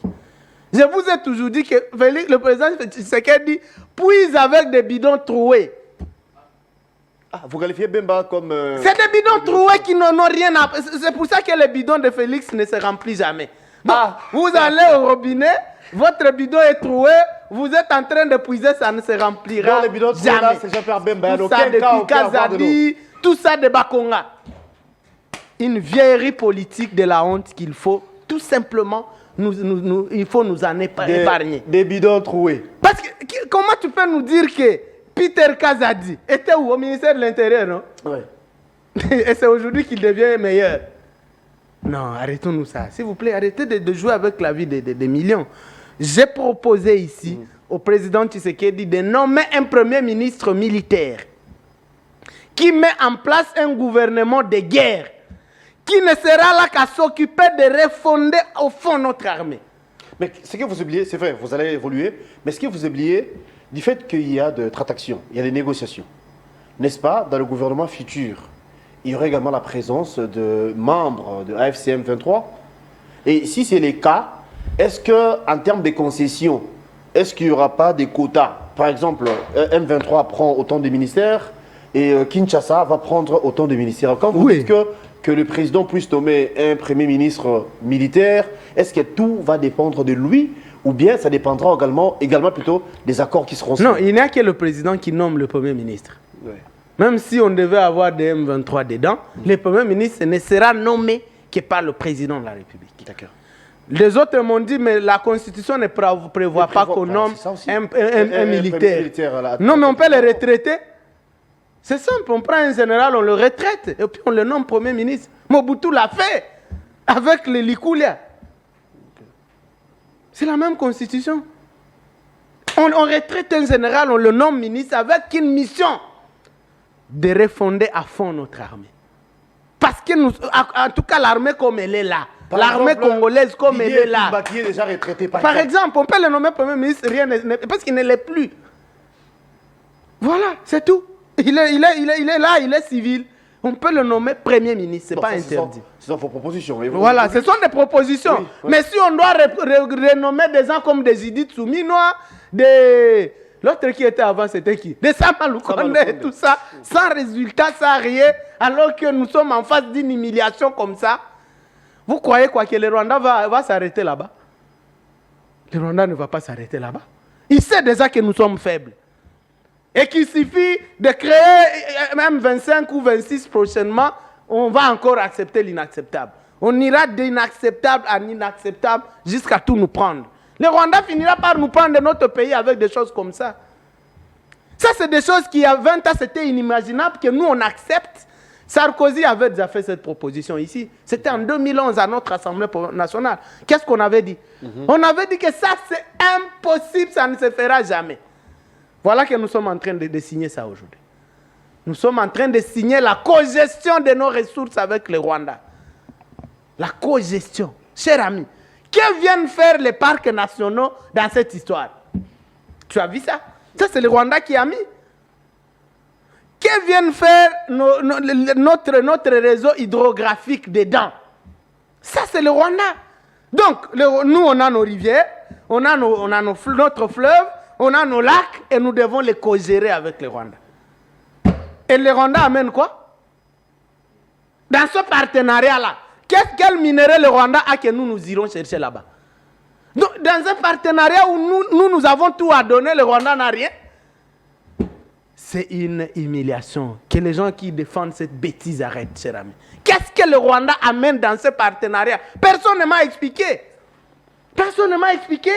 Je vous ai toujours dit que le président Tshisekedi puise avec des bidons troués. Ah, vous qualifiez Bemba comme... C'est des bidons troués qui n'ont rien à... C'est pour ça que les bidons de Félix ne se remplissent jamais. Donc, vous allez au robinet, votre bidon est troué, vous êtes en train de puiser, ça ne se remplira les bidons jamais. Là, c'est Jean-Pierre Bemba. Tout ça depuis Kazadi, tout ça de Bakonga. Une vieillerie politique de la honte qu'il faut tout simplement, il faut nous en épargner. Des bidons troués. Parce que comment tu peux nous dire que Peter Kazadi était où? Au ministère de l'Intérieur, non? Oui. Et c'est aujourd'hui qu'il devient meilleur. Non, arrêtons-nous ça. S'il vous plaît, arrêtez de jouer avec la vie des millions. J'ai proposé ici au président Tshisekedi de nommer un premier ministre militaire qui met en place un gouvernement de guerre, qui ne sera là qu'à s'occuper de refonder au fond notre armée. Mais ce que vous oubliez, c'est vrai, vous allez évoluer, mais ce que vous oubliez du fait qu'il y a de tractations, il y a des négociations, n'est-ce pas, dans le gouvernement futur, il y aurait également la présence de membres de AFCM 23. Et si c'est le cas, est-ce qu'en termes de concessions, est-ce qu'il n'y aura pas des quotas? Par exemple, M23 prend autant de ministères et Kinshasa va prendre autant de ministères. Quand vous dites que le président puisse nommer un premier ministre militaire, est-ce que tout va dépendre de lui ou bien ça dépendra également plutôt des accords qui seront signés? Non, il n'y a que le président qui nomme le premier ministre. Oui. Même si on devait avoir des M23 dedans, le premier ministre ne sera nommé que par le président de la République. D'accord. Les autres m'ont dit, mais la Constitution ne prévoit pas qu'on nomme un militaire. Non, mais on peut le retraiter. C'est simple, on prend un général, on le retraite, et puis on le nomme Premier ministre. Mobutu l'a fait avec les Likoulia. C'est la même Constitution. On retraite un général, on le nomme ministre avec une mission de refonder à fond notre armée. Parce que nous, en tout cas, l'armée comme elle est là, l'armée congolaise comme elle est là. Qui est déjà retraité par exemple, on peut le nommer Premier ministre, parce qu'il ne l'est plus. Voilà, c'est tout. Il est là, il est civil. On peut le nommer Premier ministre, ce n'est pas interdit. Ce sont vos propositions. Voilà, ce sont des propositions. Oui, oui. Mais si on doit renommer des gens comme des Idit Souminois, des... L'autre qui était avant, c'était qui? Des Samaloukonde et tout ça, sans résultat, sans rien, alors que nous sommes en face d'une humiliation comme ça. Vous croyez quoi, que le Rwanda va s'arrêter là-bas? Le Rwanda ne va pas s'arrêter là-bas. Il sait déjà que nous sommes faibles. Et qu'il suffit de créer même 25 ou 26 prochainement, on va encore accepter l'inacceptable. On ira d'inacceptable à inacceptable jusqu'à tout nous prendre. Le Rwanda finira par nous prendre de notre pays avec des choses comme ça. Ça, c'est des choses qui, il y a 20 ans, c'était inimaginable que nous, on accepte. Sarkozy avait déjà fait cette proposition ici. C'était en 2011 à notre Assemblée nationale. Qu'est-ce qu'on avait dit? On avait dit que ça, c'est impossible, ça ne se fera jamais. Voilà que nous sommes en train de signer ça aujourd'hui. Nous sommes en train de signer la cogestion de nos ressources avec le Rwanda. La cogestion. Cher ami, que viennent faire les parcs nationaux dans cette histoire? Tu as vu ça? Ça, c'est le Rwanda qui a mis. Que viennent faire notre réseau hydrographique dedans? Ça, c'est le Rwanda. Donc, nous, on a nos rivières, on a notre fleuve, on a nos lacs et nous devons les co-gérer avec le Rwanda. Et le Rwanda amène quoi? Dans ce partenariat-là, quel minerai le Rwanda a que nous irons chercher là-bas? Donc, dans un partenariat où nous avons tout à donner, le Rwanda n'a rien. C'est une humiliation. Que les gens qui défendent cette bêtise arrêtent, cher ami. Qu'est-ce que le Rwanda amène dans ce partenariat? Personne ne m'a expliqué. Personne ne m'a expliqué.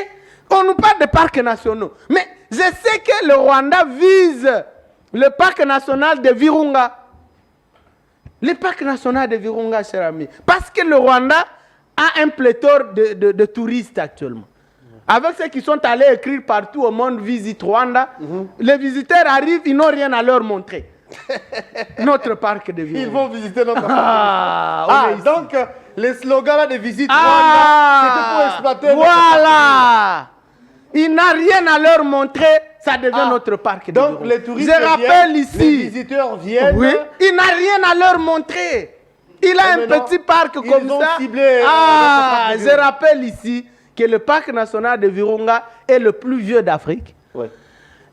On nous parle de parcs nationaux. Mais je sais que le Rwanda vise le parc national de Virunga. Le parc national de Virunga, cher ami. Parce que le Rwanda a un pléthore de touristes actuellement. Avec ceux qui sont allés écrire partout au monde, visite Rwanda, les visiteurs arrivent, ils n'ont rien à leur montrer. Notre parc de Virunga. Ils vont visiter notre parc. Donc, les slogans là de visite Rwanda, c'était pour exploiter. Voilà. Il n'a rien à leur montrer, ça devient notre parc de Virunga. Donc, les touristes viennent, ici, les visiteurs viennent. Oui, il n'a rien à leur montrer. Il a un petit parc comme ça. Je rappelle ici que le parc national de Virunga est le plus vieux d'Afrique. Ouais.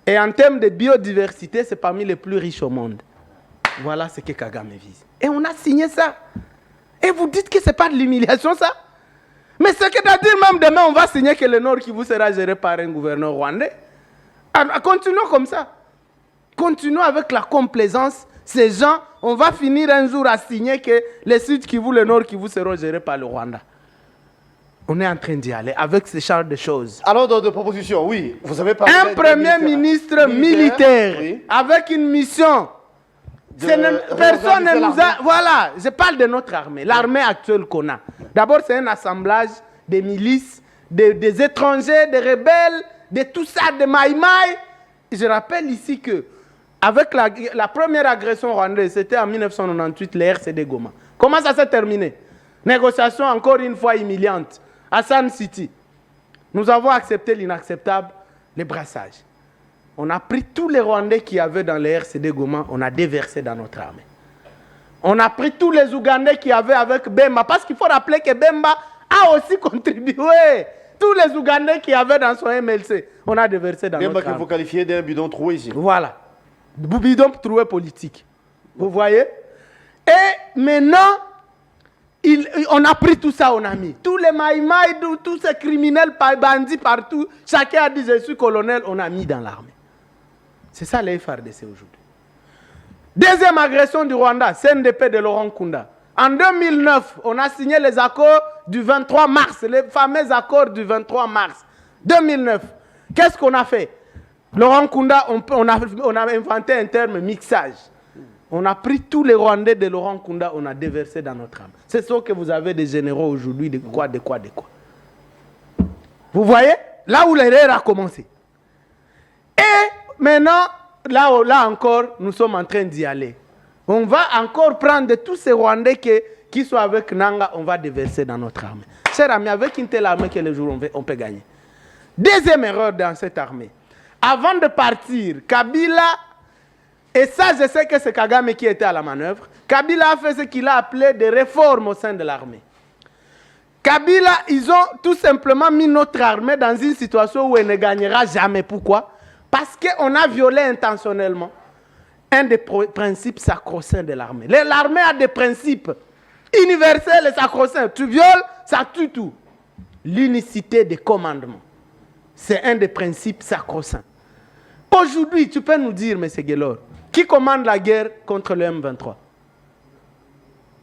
Et en termes de biodiversité, c'est parmi les plus riches au monde. Voilà ce que Kagame vise. Et on a signé ça. Et vous dites que ce n'est pas de l'humiliation, ça? Mais ce que dire même demain, on va signer que le Nord Kivu sera géré par un gouverneur rwandais. Continuons comme ça. Continuons avec la complaisance. Ces gens, on va finir un jour à signer que les Sud Kivu, le Nord Kivu seront gérés par le Rwanda. On est en train d'y aller avec ce genre de choses. Alors, dans de propositions, oui. Vous avez parlé un premier ministre militaire oui. Avec une mission. Personne ne nous a... Voilà, je parle de notre armée, l'armée actuelle qu'on a. D'abord, c'est un assemblage des milices, des étrangers, des rebelles, de tout ça, de maïmaï. Je rappelle ici que avec la première agression rwandaise, c'était en 1998, les RCD Goma. Comment ça s'est terminé? Négociation encore une fois humiliante. À San City, nous avons accepté l'inacceptable, les brassages. On a pris tous les Rwandais qu'il y avait dans les RCD Goma, on a déversé dans notre armée. On a pris tous les Ougandais qu'il y avait avec Bemba, parce qu'il faut rappeler que Bemba a aussi contribué. Tous les Ougandais qu'il y avait dans son MLC, on a déversé dans notre armée. Bemba que vous qualifiez d'un bidon troué ici. Voilà. Bidon troué politique. Vous voyez? Et maintenant, on a pris tout ça, on a mis. Tous les maïmaïs, tous ces criminels, bandits partout, chacun a dit je suis colonel, on a mis dans l'armée. C'est ça les FRDC aujourd'hui. Deuxième agression du Rwanda, CNDP de Laurent Nkunda. En 2009, on a signé les accords du 23 mars, les fameux accords du 23 mars 2009. Qu'est-ce qu'on a fait? Laurent Nkunda, on a inventé un terme mixage. On a pris tous les Rwandais de Laurent Nkunda, on a déversé dans notre âme. C'est ce que vous avez des généraux aujourd'hui, de quoi. Vous voyez? Là où l'erreur a commencé. Et maintenant, là encore, nous sommes en train d'y aller. On va encore prendre de tous ces Rwandais qui sont avec Nanga, on va déverser dans notre armée. Chers amis, avec une telle armée que les jours on peut gagner. Deuxième erreur dans cette armée. Avant de partir, Kabila, et ça je sais que c'est Kagame qui était à la manœuvre, Kabila a fait ce qu'il a appelé des réformes au sein de l'armée. Kabila, ils ont tout simplement mis notre armée dans une situation où elle ne gagnera jamais. Pourquoi? Parce qu'on a violé intentionnellement un des principes sacro-saints de l'armée. L'armée a des principes universels et sacro-saints. Tu violes, ça tue tout. L'unicité des commandements. C'est un des principes sacro-saints. Aujourd'hui, tu peux nous dire, M. Guélor, qui commande la guerre contre le M23?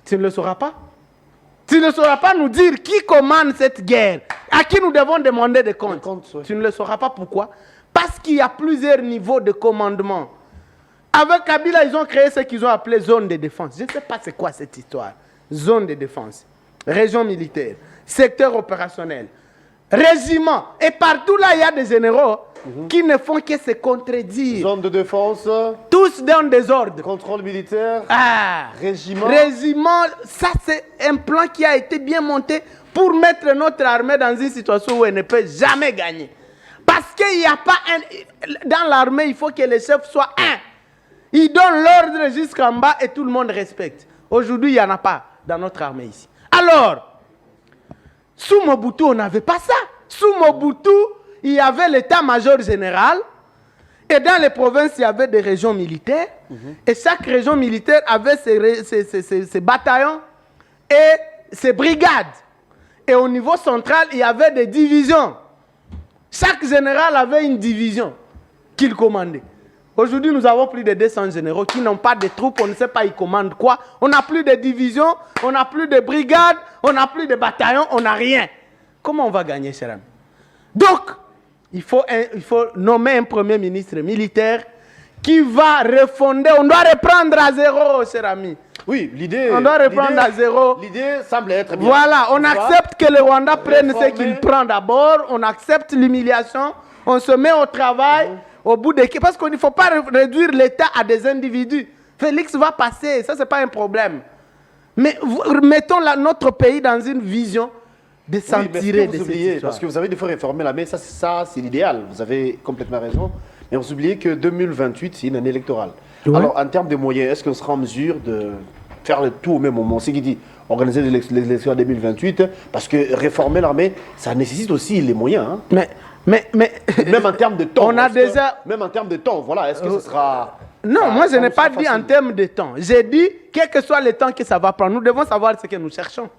Tu ne le sauras pas? Tu ne sauras pas nous dire qui commande cette guerre, à qui nous devons demander des comptes. Oui. Tu ne le sauras pas. Pourquoi? Parce qu'il y a plusieurs niveaux de commandement. Avec Kabila, ils ont créé ce qu'ils ont appelé zone de défense. Je ne sais pas c'est quoi cette histoire. Zone de défense, région militaire, secteur opérationnel, régiment. Et partout là, il y a des généraux qui ne font que se contredire. Zone de défense. Tous dans le désordre. Contrôle militaire. Régiment. Régiment, ça c'est un plan qui a été bien monté pour mettre notre armée dans une situation où elle ne peut jamais gagner. Parce qu'il n'y a pas un... Dans l'armée, il faut que les chefs soient un. Ils donnent l'ordre jusqu'en bas et tout le monde respecte. Aujourd'hui, il n'y en a pas dans notre armée ici. Alors, sous Mobutu, on n'avait pas ça. Sous Mobutu, il y avait l'état-major général. Et dans les provinces, il y avait des régions militaires. Et chaque région militaire avait ses bataillons et ses brigades. Et au niveau central, il y avait des divisions. Chaque général avait une division qu'il commandait. Aujourd'hui, nous avons plus de 200 généraux qui n'ont pas de troupes, on ne sait pas ils commandent quoi. On n'a plus de divisions, on n'a plus de brigades, on n'a plus de bataillons, on n'a rien. Comment on va gagner, cher ami? Donc, il faut nommer un premier ministre militaire qui va refonder. On doit reprendre à zéro, cher ami. Oui, l'idée... On doit reprendre à zéro. L'idée semble être bien. Voilà, on accepte que le Rwanda prenne ce qu'il prend d'abord. On accepte l'humiliation. On se met au travail. Au bout de... Parce qu'il ne faut pas réduire l'État à des individus. Félix va passer, ça, ce n'est pas un problème. Mais mettons notre pays dans une vision de s'en tirer de cette histoire. Parce que vous avez des fois réformer l'armée, ça c'est l'idéal. Vous avez complètement raison. Mais vous oubliez que 2028, c'est une année électorale. Ouais. Alors, en termes de moyens, est-ce qu'on sera en mesure de faire le tout au même moment? C'est qui dit organiser les élections en 2028, parce que réformer l'armée, ça nécessite aussi les moyens. Hein. Mais même en termes de temps. On a déjà... Même en termes de temps, voilà. Est-ce que ce sera... Non, moi je n'ai pas dit en termes de temps. J'ai dit, quel que soit le temps que ça va prendre, nous devons savoir ce que nous cherchons.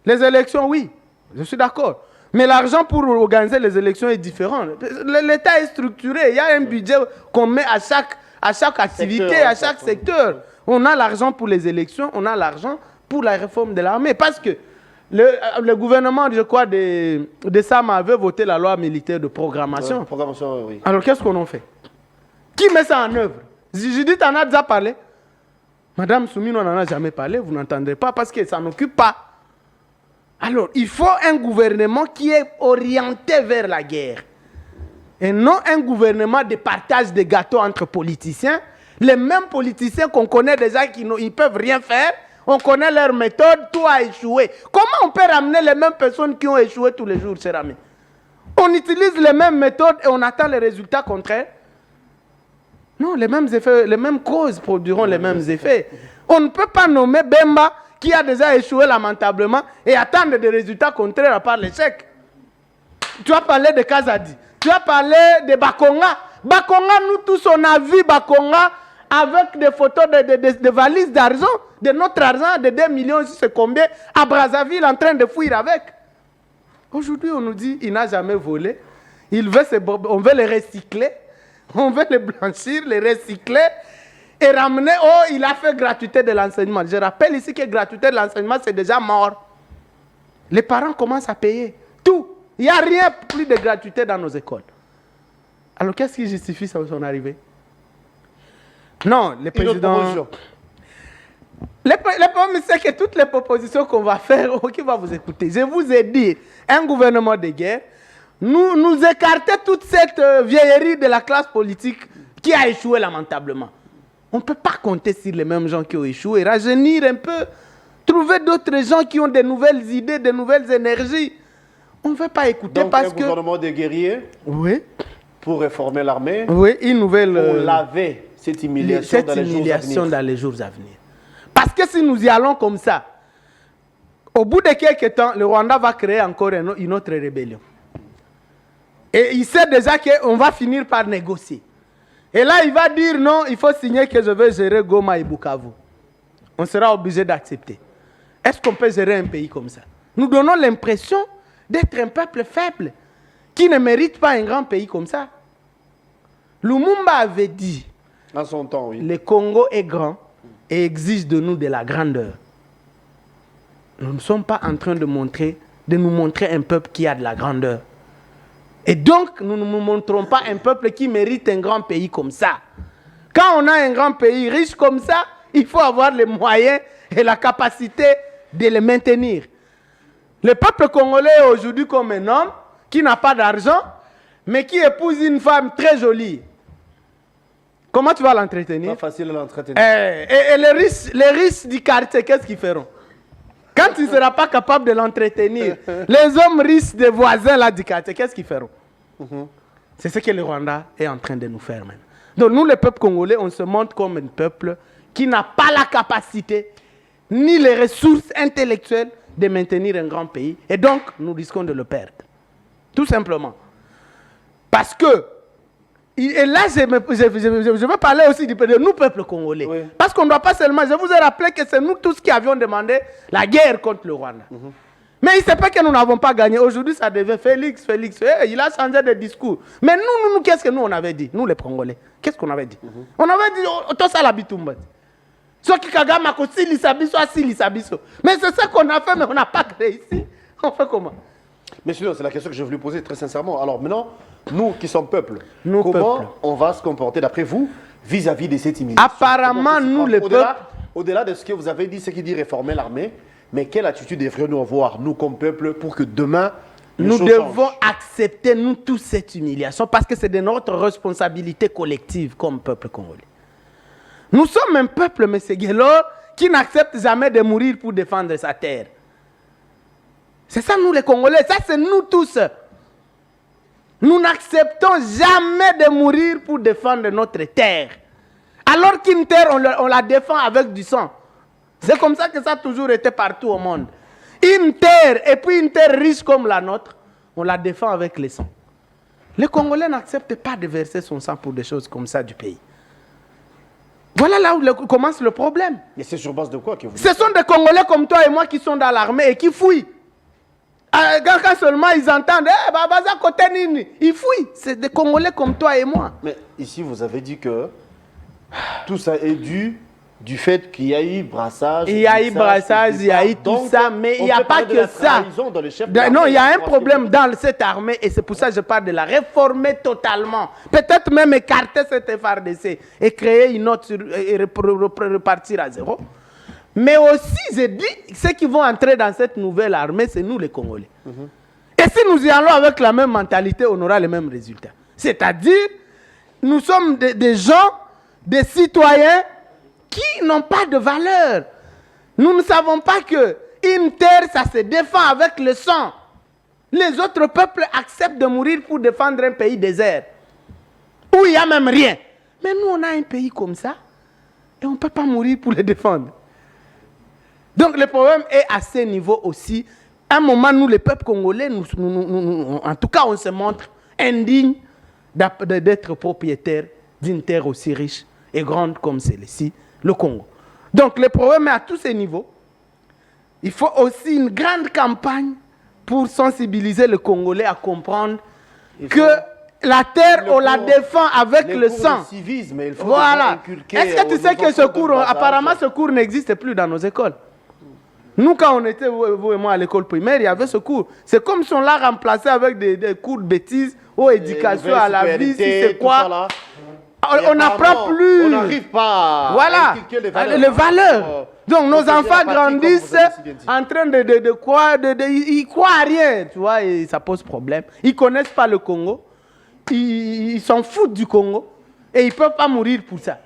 Les élections, oui, je suis d'accord. Mais l'argent pour organiser les élections est différent. L'État est structuré. Il y a un budget qu'on met à chaque activité, à chaque secteur. On a l'argent pour les élections, on a l'argent pour la réforme de l'armée. Parce que le gouvernement, je crois, de Sam avait voté la loi militaire de programmation. Oui. Alors qu'est-ce qu'on en fait? Qui met ça en œuvre? Judith en a déjà parlé. Madame Soumine, on n'en a jamais parlé, vous n'entendrez pas parce que ça n'occupe pas. Alors, il faut un gouvernement qui est orienté vers la guerre. Et non un gouvernement de partage de gâteaux entre politiciens. Les mêmes politiciens qu'on connaît déjà qui ne peuvent rien faire, on connaît leur méthode, tout a échoué. Comment on peut ramener les mêmes personnes qui ont échoué tous les jours, cher ami? On utilise les mêmes méthodes et on attend les résultats contraires. Non, les mêmes effets, les mêmes causes produiront les mêmes effets. On ne peut pas nommer Bemba qui a déjà échoué lamentablement et attendre des résultats contraires à part l'échec. Tu as parlé de Kazadi, tu as parlé de Bakonga. Bakonga, nous tous, on a vu Bakonga avec des photos de valises d'argent, de notre argent, de 2 millions, je sais combien, à Brazzaville en train de fuir avec. Aujourd'hui, on nous dit qu'il n'a jamais volé. On veut les recycler. On veut les blanchir, les recycler et ramener. Oh, il a fait gratuité de l'enseignement. Je rappelle ici que gratuité de l'enseignement, c'est déjà mort. Les parents commencent à payer tout. Il n'y a rien plus de gratuité dans nos écoles. Alors, qu'est-ce qui justifie son arrivée? Non, les présidents. Le problème, c'est que toutes les propositions qu'on va faire, qui va vous écouter? Je vous ai dit, un gouvernement de guerre, nous écarter toute cette vieillerie de la classe politique qui a échoué lamentablement. On ne peut pas compter sur les mêmes gens qui ont échoué. Rajeunir un peu, trouver d'autres gens qui ont de nouvelles idées, de nouvelles énergies. On ne veut pas écouter. Donc, parce un gouvernement de guerriers, oui, pour réformer l'armée, oui, une nouvelle, pour laver cette humiliation, dans les jours à venir. Parce que si nous y allons comme ça, au bout de quelques temps, le Rwanda va créer encore une autre rébellion. Et il sait déjà qu'on va finir par négocier. Et là, il va dire non, il faut signer que je vais gérer Goma et Bukavu. On sera obligé d'accepter. Est-ce qu'on peut gérer un pays comme ça? Nous donnons l'impression d'être un peuple faible qui ne mérite pas un grand pays comme ça. Lumumba avait dit, en son temps, oui, le Congo est grand et exige de nous de la grandeur. Nous ne sommes pas en train de nous montrer un peuple qui a de la grandeur. Et donc, nous ne nous montrons pas un peuple qui mérite un grand pays comme ça. Quand on a un grand pays riche comme ça, il faut avoir les moyens et la capacité de le maintenir. Le peuple congolais est aujourd'hui comme un homme qui n'a pas d'argent, mais qui épouse une femme très jolie. Comment tu vas l'entretenir? Pas facile à l'entretenir. Et les riches du quartier, qu'est-ce qu'ils feront? Quand tu ne seras pas capable de l'entretenir, les hommes riches des voisins là du quartier, qu'est-ce qu'ils feront? C'est ce que le Rwanda est en train de nous faire maintenant. Donc nous, le peuple congolais, on se montre comme un peuple qui n'a pas la capacité ni les ressources intellectuelles de maintenir un grand pays. Et donc, nous risquons de le perdre. Tout simplement. Parce que, et là, je veux parler aussi de nous, peuple congolais. Oui. Parce qu'on ne doit pas seulement... Je vous ai rappelé que c'est nous tous qui avions demandé la guerre contre le Rwanda. Mais il ne sait pas que nous n'avons pas gagné. Aujourd'hui, ça devait Félix. Il a changé de discours. Mais nous qu'est-ce que nous, on avait dit? Nous, les Congolais. Qu'est-ce qu'on avait dit? On avait dit, tout ça, la bitumba. Mais c'est ça qu'on a fait, mais on n'a pas réussi. On fait comment? Mais sinon, c'est la question que je voulais poser très sincèrement. Alors maintenant, nous qui sommes peuple, comment on va se comporter d'après vous vis-à-vis de cette humiliation? Apparemment, nous les peuples... Au-delà de ce que vous avez dit, ce qui dit réformer l'armée, mais quelle attitude devrions-nous avoir, nous comme peuple, pour que demain... Nous devons accepter, nous tous, cette humiliation, parce que c'est de notre responsabilité collective comme peuple congolais. Nous sommes un peuple, M. Guélor, qui n'accepte jamais de mourir pour défendre sa terre. C'est ça, nous les Congolais, ça c'est nous tous. Nous n'acceptons jamais de mourir pour défendre notre terre. Alors qu'une terre, on la défend avec du sang. C'est comme ça que ça a toujours été partout au monde. Une terre, et puis une terre riche comme la nôtre, on la défend avec le sang. Les Congolais n'acceptent pas de verser son sang pour des choses comme ça du pays. Voilà là où commence le problème. Mais c'est sur base de quoi que vous... Ce sont des Congolais comme toi et moi qui sont dans l'armée et qui fouillent. Quand seulement ils entendent, ils fouillent. C'est des Congolais comme toi et moi. Mais ici, vous avez dit que tout ça est dû du fait qu'il y a eu brassage. Il y a eu brassage, il y a eu tout ça, mais il n'y a pas que ça. Non, il y a un problème dans cette armée et c'est pour ça que je parle de la réformer totalement. Peut-être même écarter cette FRDC et créer une autre et repartir à zéro. Mais aussi, je dis, ceux qui vont entrer dans cette nouvelle armée, c'est nous les Congolais. Et si nous y allons avec la même mentalité, on aura les mêmes résultats. C'est-à-dire, nous sommes des gens, des citoyens qui n'ont pas de valeur. Nous ne savons pas qu'une terre, ça se défend avec le sang. Les autres peuples acceptent de mourir pour défendre un pays désert, où il n'y a même rien. Mais nous, on a un pays comme ça, et on ne peut pas mourir pour le défendre. Donc le problème est à ce niveau aussi. À un moment, nous, les peuples congolais, en tout cas, on se montre indignes d'être propriétaires d'une terre aussi riche et grande comme celle-ci, le Congo. Donc le problème est à tous ces niveaux. Il faut aussi une grande campagne pour sensibiliser le Congolais à comprendre que la terre, on la défend avec le sang. Civisme, il faut voilà. Est-ce que tu sais que ce cours, apparemment, ce cours n'existe plus dans nos écoles? Nous, quand on était, vous et moi, à l'école primaire, il y avait ce cours. C'est comme si on l'a remplacé avec des cours de bêtises, aux éducation à la vie, si c'est quoi. On n'apprend plus. On n'arrive pas à inculquer les valeurs. Donc nos enfants grandissent en train de croire, ils croient à rien, tu vois, et ça pose problème. Ils ne connaissent pas le Congo, ils s'en foutent du Congo, et ils ne peuvent pas mourir pour ça.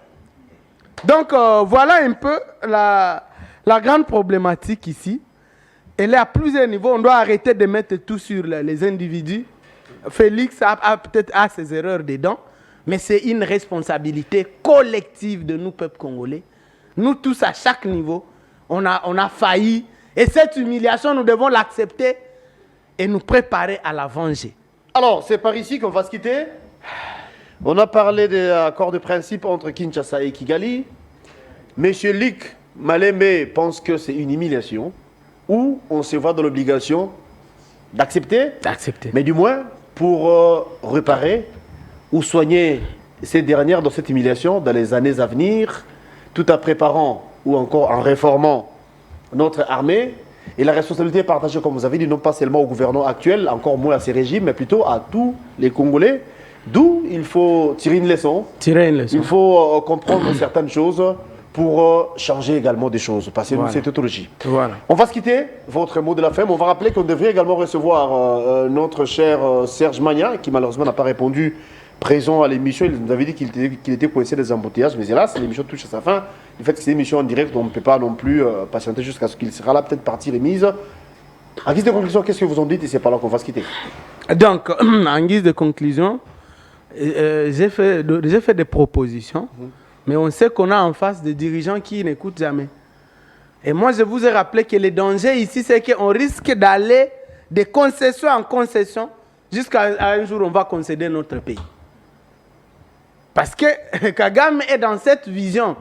Donc voilà un peu la grande problématique ici. Elle est à plusieurs niveaux. On doit arrêter de mettre tout sur les individus. Félix a peut-être ses erreurs dedans, mais c'est une responsabilité collective de nous, peuple congolais. Nous tous, à chaque niveau, on a failli. Et cette humiliation, nous devons l'accepter et nous préparer à la venger. Alors, c'est par ici qu'on va se quitter. On a parlé de l'accord de principe entre Kinshasa et Kigali. Monsieur Luc Malembe pense que c'est une humiliation, ou on se voit dans l'obligation d'accepter, mais du moins pour réparer ou soigner ces dernières dans cette humiliation dans les années à venir, tout en préparant ou encore en réformant notre armée. Et la responsabilité est partagée, comme vous avez dit, non pas seulement au gouvernement actuel, encore moins à ces régimes, mais plutôt à tous les Congolais. D'où il faut tirer une leçon. Il faut comprendre certaines choses pour changer également des choses, parce que voilà. C'est tautologie. Voilà. On va se quitter, votre mot de la fin, mais on va rappeler qu'on devrait également recevoir notre cher Serge Magna, qui malheureusement n'a pas répondu présent à l'émission. Il nous avait dit qu'il était coincé des embouteillages, mais hélas, l'émission touche à sa fin. Du fait que c'est une émission en direct, on ne peut pas non plus patienter jusqu'à ce qu'il sera là, peut-être partie remise. En guise de conclusion, qu'est-ce que vous en dites? Et c'est par là qu'on va se quitter. Donc, en guise de conclusion, j'ai fait des propositions. Mais on sait qu'on a en face des dirigeants qui n'écoutent jamais. Et moi, je vous ai rappelé que le danger ici, c'est qu'on risque d'aller de concession en concession jusqu'à un jour, on va concéder notre pays. Parce que Kagame est dans cette vision.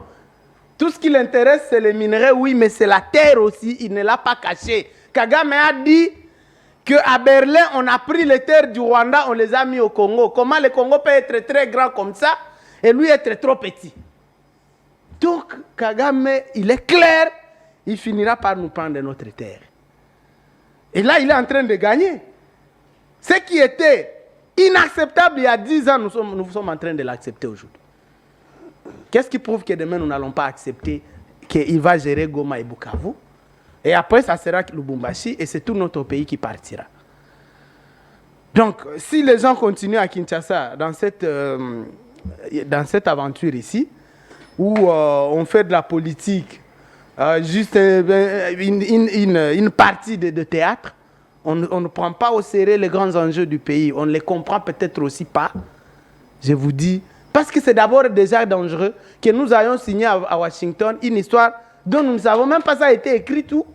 Tout ce qui l'intéresse, c'est les minerais, oui, mais c'est la terre aussi. Il ne l'a pas caché. Kagame a dit qu'à Berlin, on a pris les terres du Rwanda, on les a mis au Congo. Comment le Congo peut être très grand comme ça et lui être trop petit? Donc, Kagame, il est clair, il finira par nous prendre notre terre. Et là, il est en train de gagner. Ce qui était inacceptable il y a 10 ans, nous sommes en train de l'accepter aujourd'hui. Qu'est-ce qui prouve que demain, nous n'allons pas accepter qu'il va gérer Goma et Bukavu? Et après, ça sera Lubumbashi et c'est tout notre pays qui partira. Donc, si les gens continuent à Kinshasa dans cette aventure ici, où on fait de la politique, juste une partie de théâtre, on ne prend pas au sérieux les grands enjeux du pays, on ne les comprend peut-être aussi pas, je vous dis, parce que c'est d'abord déjà dangereux que nous ayons signé à Washington une histoire dont nous ne savons même pas ça a été écrit tout.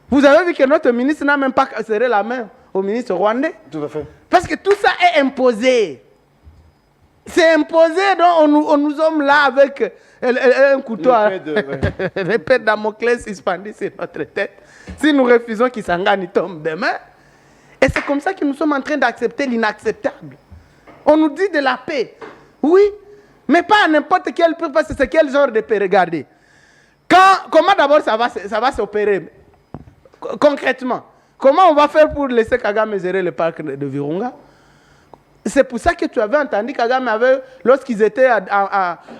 Vous avez vu que notre ministre n'a même pas serré la main au ministre rwandais. Tout à fait. Parce que tout ça est imposé. C'est imposé, donc on nous sommes là avec un couteau, l'épée de Damoclès suspendu sur notre tête. Si nous refusons qu'Isangani tombe demain, et c'est comme ça que nous sommes en train d'accepter l'inacceptable. On nous dit de la paix, oui, mais pas à n'importe quel prix, parce que c'est quel genre de paix, regardez. Comment d'abord ça va s'opérer concrètement? Comment on va faire pour laisser Kagame gérer le parc de Virunga? C'est pour ça que tu avais entendu Kagame, lorsqu'ils étaient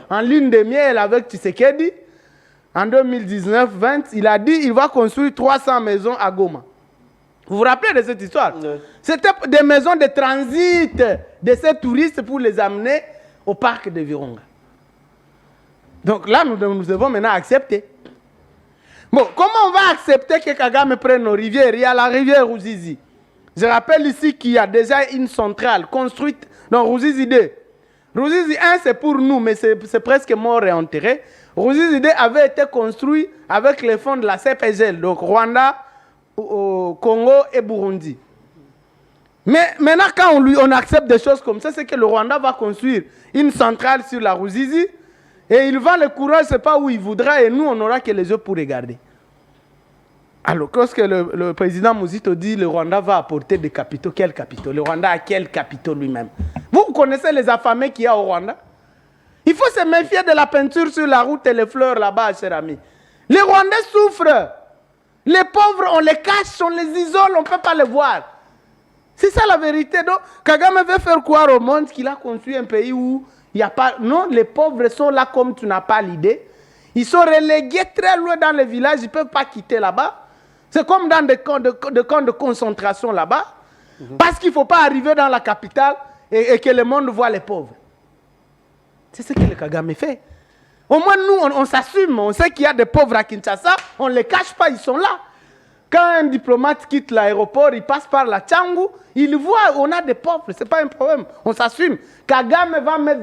en lune de miel avec Tshisekedi, en 2019-20, il a dit qu'il va construire 300 maisons à Goma. Vous vous rappelez de cette histoire? Oui. C'était des maisons de transit de ces touristes pour les amener au parc de Virunga. Donc là, nous devons maintenant accepter. Bon, comment on va accepter que Kagame prenne nos rivières? Il y a la rivière Ruzizi. Je rappelle ici qu'il y a déjà une centrale construite dans Ruzizi 2. Ruzizi 1, c'est pour nous, mais c'est presque mort et enterré. Ruzizi 2 avait été construit avec les fonds de la CPGL, donc Rwanda, Congo et Burundi. Mais maintenant, quand on accepte des choses comme ça, c'est que le Rwanda va construire une centrale sur la Ruzizi et il vend le courant, je ne sais pas où il voudra, et nous, on n'aura que les yeux pour regarder. Alors, lorsque le président Mouzito dit le Rwanda va apporter des capitaux, quels capitaux? Le Rwanda a quels capitaux lui-même? Vous connaissez les affamés qu'il y a au Rwanda? Il faut se méfier de la peinture sur la route et les fleurs là-bas, cher ami. Les Rwandais souffrent. Les pauvres, on les cache, on les isole, on ne peut pas les voir. C'est ça la vérité. Donc, Kagame veut faire croire au monde qu'il a construit un pays où il n'y a pas... Non, les pauvres sont là comme tu n'as pas l'idée. Ils sont relégués très loin dans les villages, ils ne peuvent pas quitter là-bas. C'est comme dans des camps de concentration là-bas. Parce qu'il ne faut pas arriver dans la capitale et que le monde voit les pauvres. C'est ce que le Kagame fait. Au moins, nous, on s'assume. On sait qu'il y a des pauvres à Kinshasa. On ne les cache pas, ils sont là. Quand un diplomate quitte l'aéroport, il passe par la Tchangou, il voit, on a des pauvres, ce n'est pas un problème. On s'assume. Kagame va mettre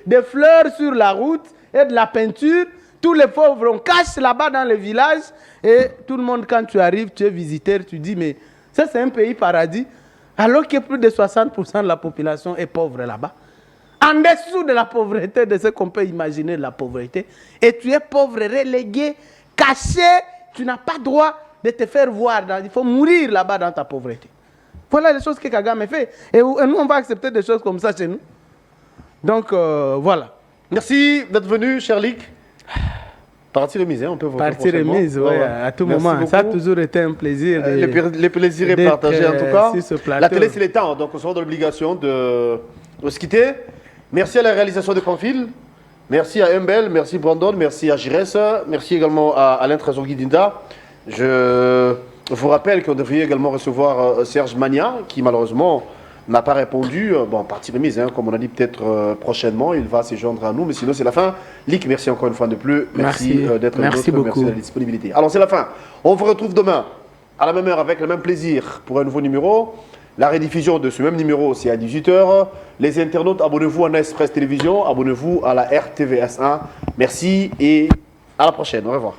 des fleurs sur la route et de la peinture. Tous les pauvres, on cache là-bas dans les villages. Et tout le monde, quand tu arrives, tu es visiteur, tu dis, mais ça, c'est un pays paradis. Alors que plus de 60% de la population est pauvre là-bas. En dessous de la pauvreté, de ce qu'on peut imaginer de la pauvreté. Et tu es pauvre, relégué, caché. Tu n'as pas droit de te faire voir. Il faut mourir là-bas dans ta pauvreté. Voilà les choses que Kagame fait. Et nous, on va accepter des choses comme ça chez nous. Donc, voilà. Merci d'être venu, cher Lick. Partie remise, on peut vous Partie remise, oui, à tout moment. Beaucoup. Ça a toujours été un plaisir. Le plaisir est partagé en tout cas. La télé, c'est le temps, donc on sera dans l'obligation de se quitter. Merci à la réalisation de Panfil. Merci à Humbel, merci Brandon, merci à Jires, merci également à Alain Trésor-Guidinda. Je vous rappelle qu'on devrait également recevoir Serge Magna, qui malheureusement n'a pas répondu. Bon, partie remise, comme on a dit, peut-être prochainement, il va se joindre à nous, mais sinon c'est la fin. Lick, merci encore une fois de plus. Merci d'être là. Merci beaucoup. Merci de la disponibilité. Alors c'est la fin. On vous retrouve demain à la même heure avec le même plaisir pour un nouveau numéro. La rediffusion de ce même numéro, c'est à 18h. Les internautes, abonnez-vous à Express Télévision, abonnez-vous à la RTVS1. Merci et à la prochaine. Au revoir.